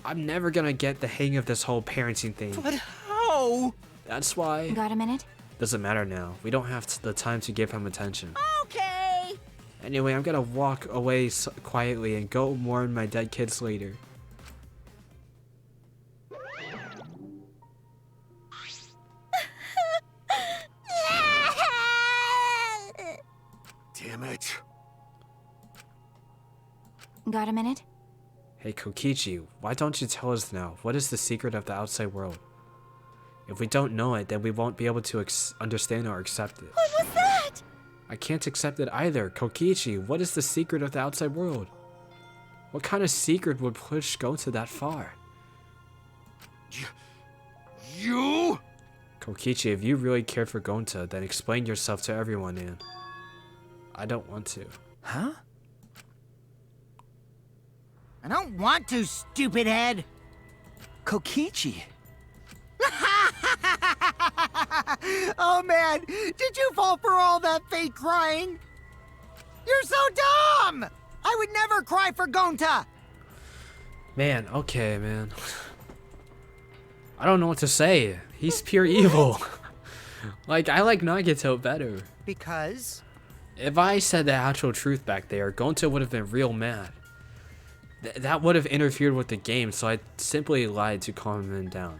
I'm never gonna get the hang of this whole parenting thing. But how? That's why. Got a minute? Doesn't matter now. We don't have the time to give him attention. Okay. Anyway, I'm gonna walk away quietly and go mourn my dead kids later. Damn it. Got a minute? Hey Kokichi, why don't you tell us now? What is the secret of the outside world? If we don't know it, then we won't be able to understand or accept it. What was that? I can't accept it either. Kokichi, what is the secret of the outside world? What kind of secret would push Gonta that far? You? Kokichi, if you really cared for Gonta, then explain yourself to everyone, man. I don't want to. Huh? I don't want to, stupid head. Kokichi. Oh man, did you fall for all that fake crying? You're so dumb! I would never cry for Gonta! Man, okay, man. I don't know what to say. He's pure evil. Like, I like Nagato better. Because? If I said the actual truth back there, Gonta would have been real mad. That would have interfered with the game, so I simply lied to calm him down.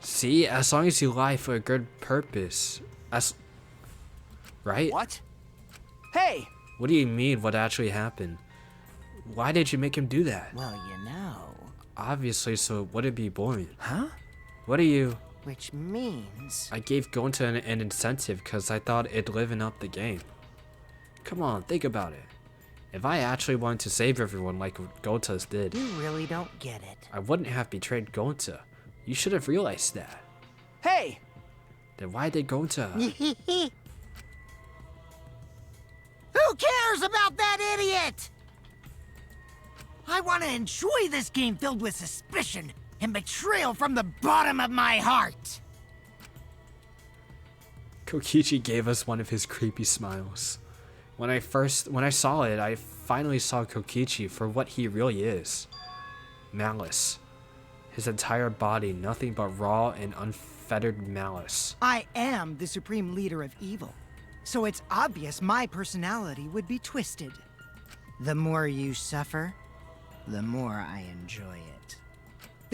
See, as long as you lie for a good purpose, right? What? Hey! What do you mean, what actually happened? Why did you make him do that? Well, you know. Obviously, so would it be boring? Huh? What are you? Which means... I gave Gonta an incentive because I thought it'd liven up the game. Come on, think about it. If I actually wanted to save everyone like Gonta's did, You really don't get it. I wouldn't have betrayed Gonta. You should have realized that. Hey! Then why did Gonta? Who cares about that idiot? I want to enjoy this game filled with suspicion and betrayal from the bottom of my heart. Kokichi gave us one of his creepy smiles. When I saw it, I finally saw Kokichi for what he really is. Malice. His entire body, nothing but raw and unfettered malice. I am the supreme leader of evil, so it's obvious my personality would be twisted. The more you suffer, the more I enjoy it.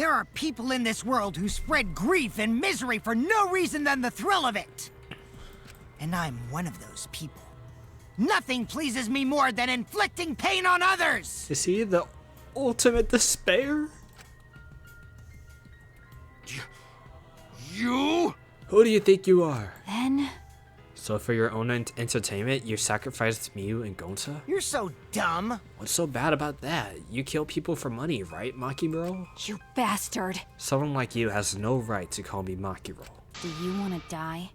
There are people in this world who spread grief and misery for no reason than the thrill of it. And I'm one of those people. Nothing pleases me more than inflicting pain on others! Is he the ultimate despair? You? Who do you think you are? Then... So for your own entertainment, you sacrificed Miu and Gonta? You're so dumb. What's so bad about that? You kill people for money, right, Makiro? You bastard. Someone like you has no right to call me Makiro. Do you want to die?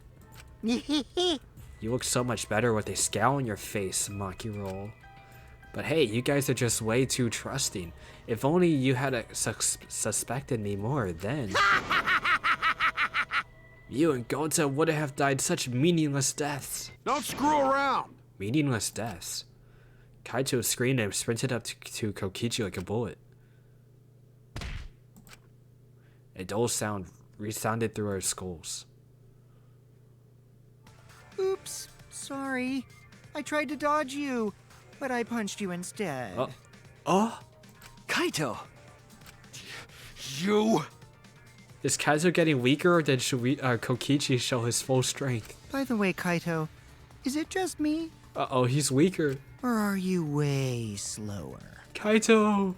You look so much better with a scowl on your face, Makiro. But hey, you guys are just way too trusting. If only you had suspected me more then. You and Gonta would have died such meaningless deaths. Don't screw around. Meaningless deaths. Kaito screamed and sprinted up to Kokichi like a bullet. A dull sound resounded through our skulls. Oops, sorry. I tried to dodge you, but I punched you instead. Oh? Kaito! You? Is Kaito getting weaker, or did Kokichi show his full strength? By the way, Kaito, is it just me? Uh-oh, he's weaker. Or are you way slower? Kaito!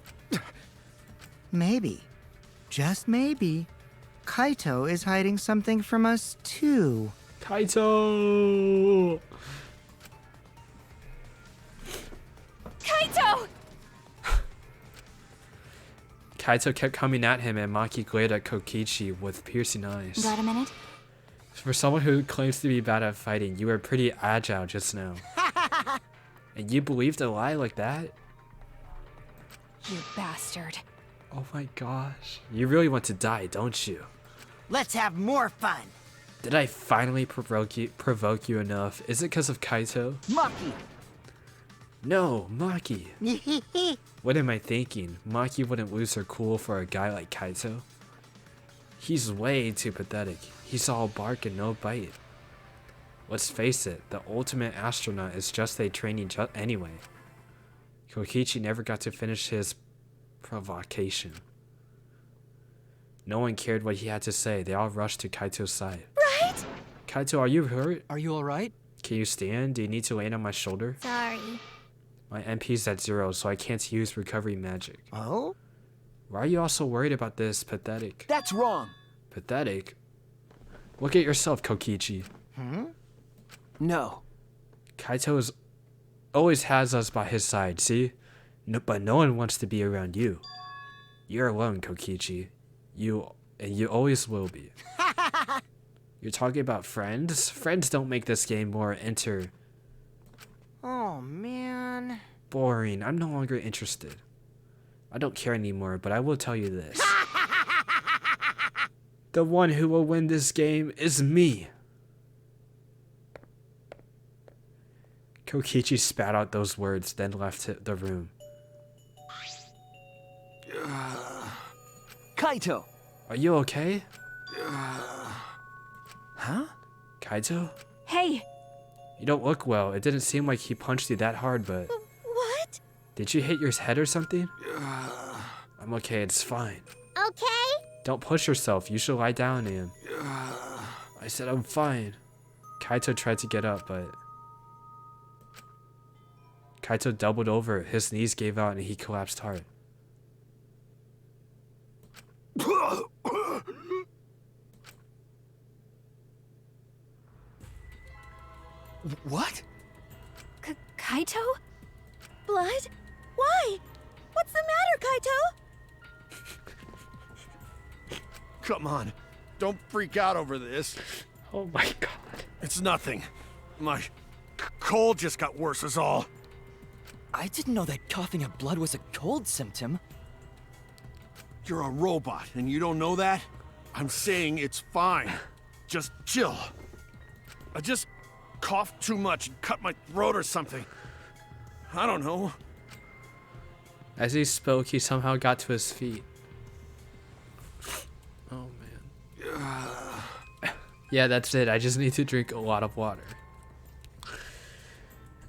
Maybe, just maybe, Kaito is hiding something from us too. Kaito! Kaito! Kaito kept coming at him, and Maki glared at Kokichi with piercing eyes. Got a minute? For someone who claims to be bad at fighting, you were pretty agile just now. And you believed a lie like that? You bastard. Oh my gosh. You really want to die, don't you? Let's have more fun. Did I finally provoke you enough? Is it because of Kaito? Maki! No, Maki. What am I thinking? Maki wouldn't lose her cool for a guy like Kaito. He's way too pathetic. He's all bark and no bite. Let's face it, the ultimate astronaut is just a trainee anyway. Kokichi never got to finish his provocation. No one cared what he had to say. They all rushed to Kaito's side. Right? Kaito, are you hurt? Are you alright? Can you stand? Do you need to land on my shoulder? Sorry. My MP's at 0, so I can't use recovery magic. Oh? Why are you all so worried about this? Pathetic. That's wrong. Pathetic? Look at yourself, Kokichi. No. Kaito always has us by his side, see? No, but no one wants to be around you. You're alone, Kokichi. You always will be. You're talking about friends? Friends don't make this game more Oh, man. boring. I'm no longer interested. I don't care anymore, but I will tell you this. The one who will win this game is me. Kokichi spat out those words, then left the room. Kaito! Are you okay? Huh? Kaito? Hey! You don't look well. It didn't seem like he punched you that hard, but... What? Did you hit your head or something? I'm okay, it's fine. Okay? Don't push yourself. You should lie down, and... I said I'm fine. Kaito tried to get up, but... Kaito doubled over. His knees gave out and he collapsed hard. What? Kaito? Blood? Why? What's the matter, Kaito? Come on. Don't freak out over this. Oh my god. It's nothing. My cold just got worse is all. I didn't know that coughing up blood was a cold symptom. You're a robot and you don't know that? I'm saying it's fine. Just chill. I just coughed too much and cut my throat or something. I don't know. As he spoke, he somehow got to his feet. Oh man. Yeah, that's it. I just need to drink a lot of water.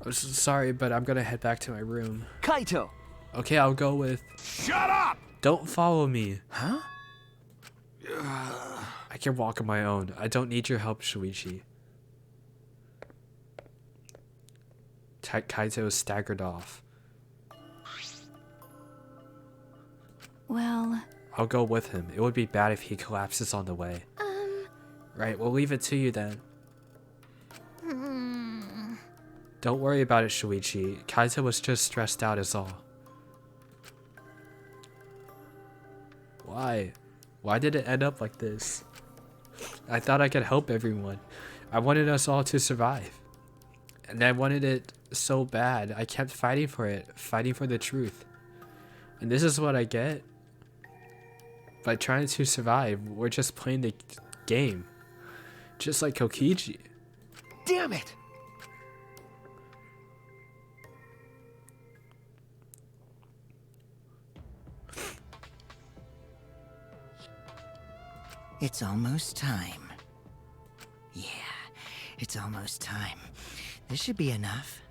I'm so sorry, but I'm gonna head back to my room. Kaito! Okay, I'll go with... Shut up! Don't follow me. Huh? I can walk on my own. I don't need your help, Shuichi. Kaito staggered off. Well... I'll go with him. It would be bad if he collapses on the way. Right, we'll leave it to you then. Don't worry about it, Shuichi. Kaito was just stressed out is all. Why? Why did it end up like this? I thought I could help everyone. I wanted us all to survive. And I wanted it so bad. I kept fighting for it. Fighting for the truth. And this is what I get? By trying to survive, we're just playing the game. Just like Kokichi. Damn it! It's almost time. Yeah, it's almost time. This should be enough.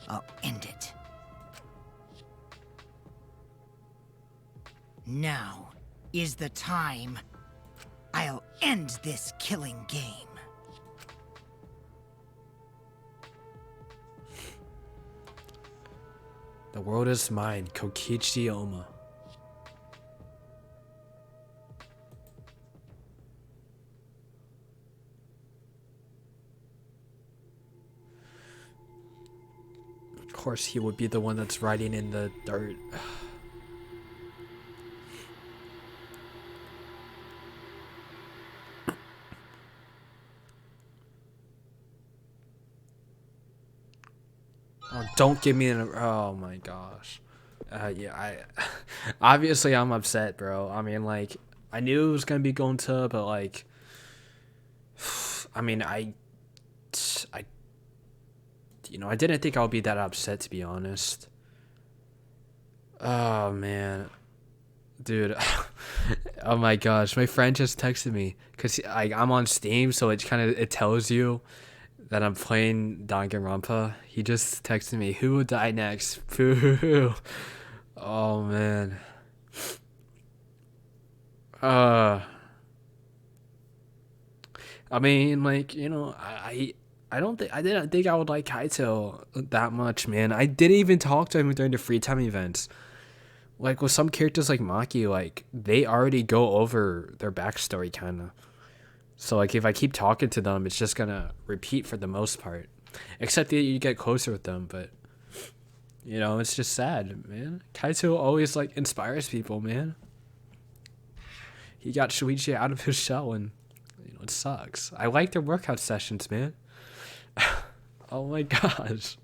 I'll end it. Now is the time. I'll end this killing game. The world is mine, Kokichi Oma. Of course, he would be the one that's riding in the dirt. Oh, don't give me an. Oh my gosh. Yeah, obviously I'm upset, bro. I mean, like, I knew it was gonna be Gonta, but like, I mean, you know, I didn't think I would be that upset, to be honest. Oh man, dude. Oh my gosh, my friend just texted me because I'm on Steam, so it tells you that I'm playing Danganronpa. He just texted me, who will die next? Boo. Oh man. I mean, like, you know, I didn't think I would like Kaito that much, man. I didn't even talk to him during the free time events. Like with some characters like Maki, like they already go over their backstory kinda. So like if I keep talking to them, it's just gonna repeat for the most part. Except that you get closer with them, but you know, it's just sad, man. Kaito always like inspires people, man. He got Shuichi out of his shell and you know, it sucks. I like their workout sessions, man. Oh my gosh.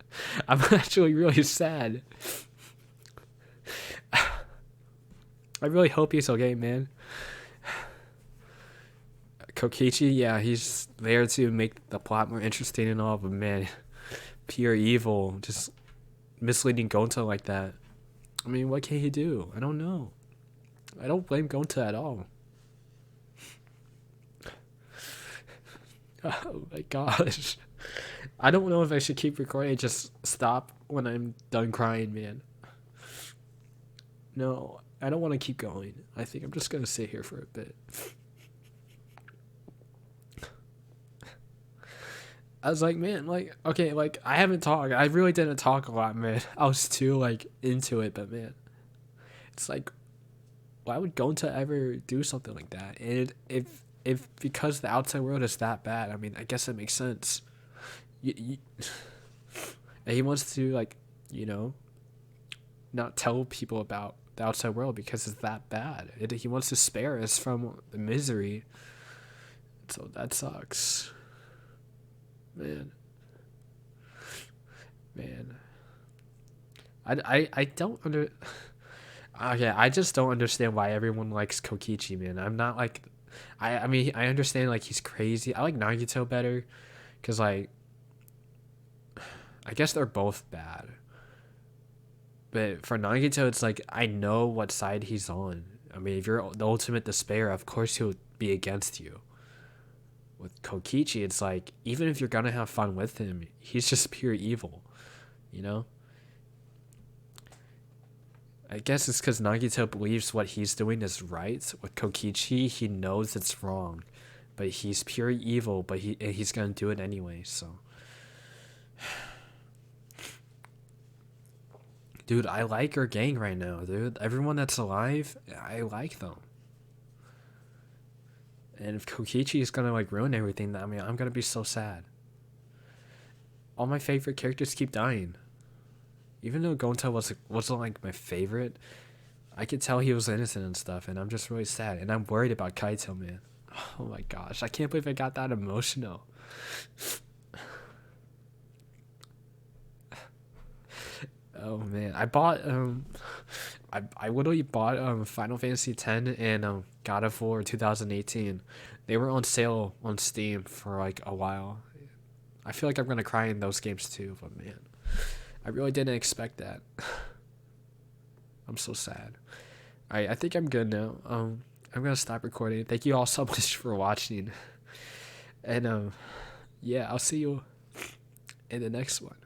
I'm actually really sad. I really hope he's okay, man. Kokichi, yeah, he's there to make the plot more interesting and all, but man, pure evil, just misleading Gonta like that. I mean, what can he do? I don't know. I don't blame Gonta at all. Oh my gosh. I don't know if I should keep recording. Just stop when I'm done crying, man. No, I don't want to keep going. I think I'm just going to sit here for a bit. I was like, man, like, okay, like, I haven't talked. I really didn't talk a lot, man. I was too, like, into it, but, man. It's like, why would Gonta ever do something like that? And if because the outside world is that bad, I mean, I guess it makes sense. And he wants to, like, you know, not tell people about the outside world because it's that bad. He wants to spare us from the misery. So that sucks. Man. I don't okay, I just don't understand why everyone likes Kokichi, man. I'm not like I mean, I understand like he's crazy. I like Nagito better cuz like I guess they're both bad. But for Nagito, it's like I know what side he's on. I mean, if you're the ultimate despair, of course he'll be against you. With Kokichi, it's like, even if you're gonna have fun with him, he's just pure evil, you know? I guess it's because Nagito believes what he's doing is right. With Kokichi, he knows it's wrong, but he's pure evil. But he's gonna do it anyway. So, dude, I like our gang right now, dude. Everyone that's alive, I like them. And if Kokichi is gonna like ruin everything, I mean, I'm gonna be so sad. All my favorite characters keep dying. Even though Gonta wasn't like my favorite, I could tell he was innocent and stuff, and I'm just really sad. And I'm worried about Kaito, man. Oh my gosh, I can't believe I got that emotional. Oh man, I bought I literally bought Final Fantasy X and God of War 2018. They were on sale on Steam for like a while. I feel like I'm gonna cry in those games too, but man, I really didn't expect that. I'm so sad. I think I'm good now. I'm gonna stop recording. Thank you all so much for watching, and yeah, I'll see you in the next one.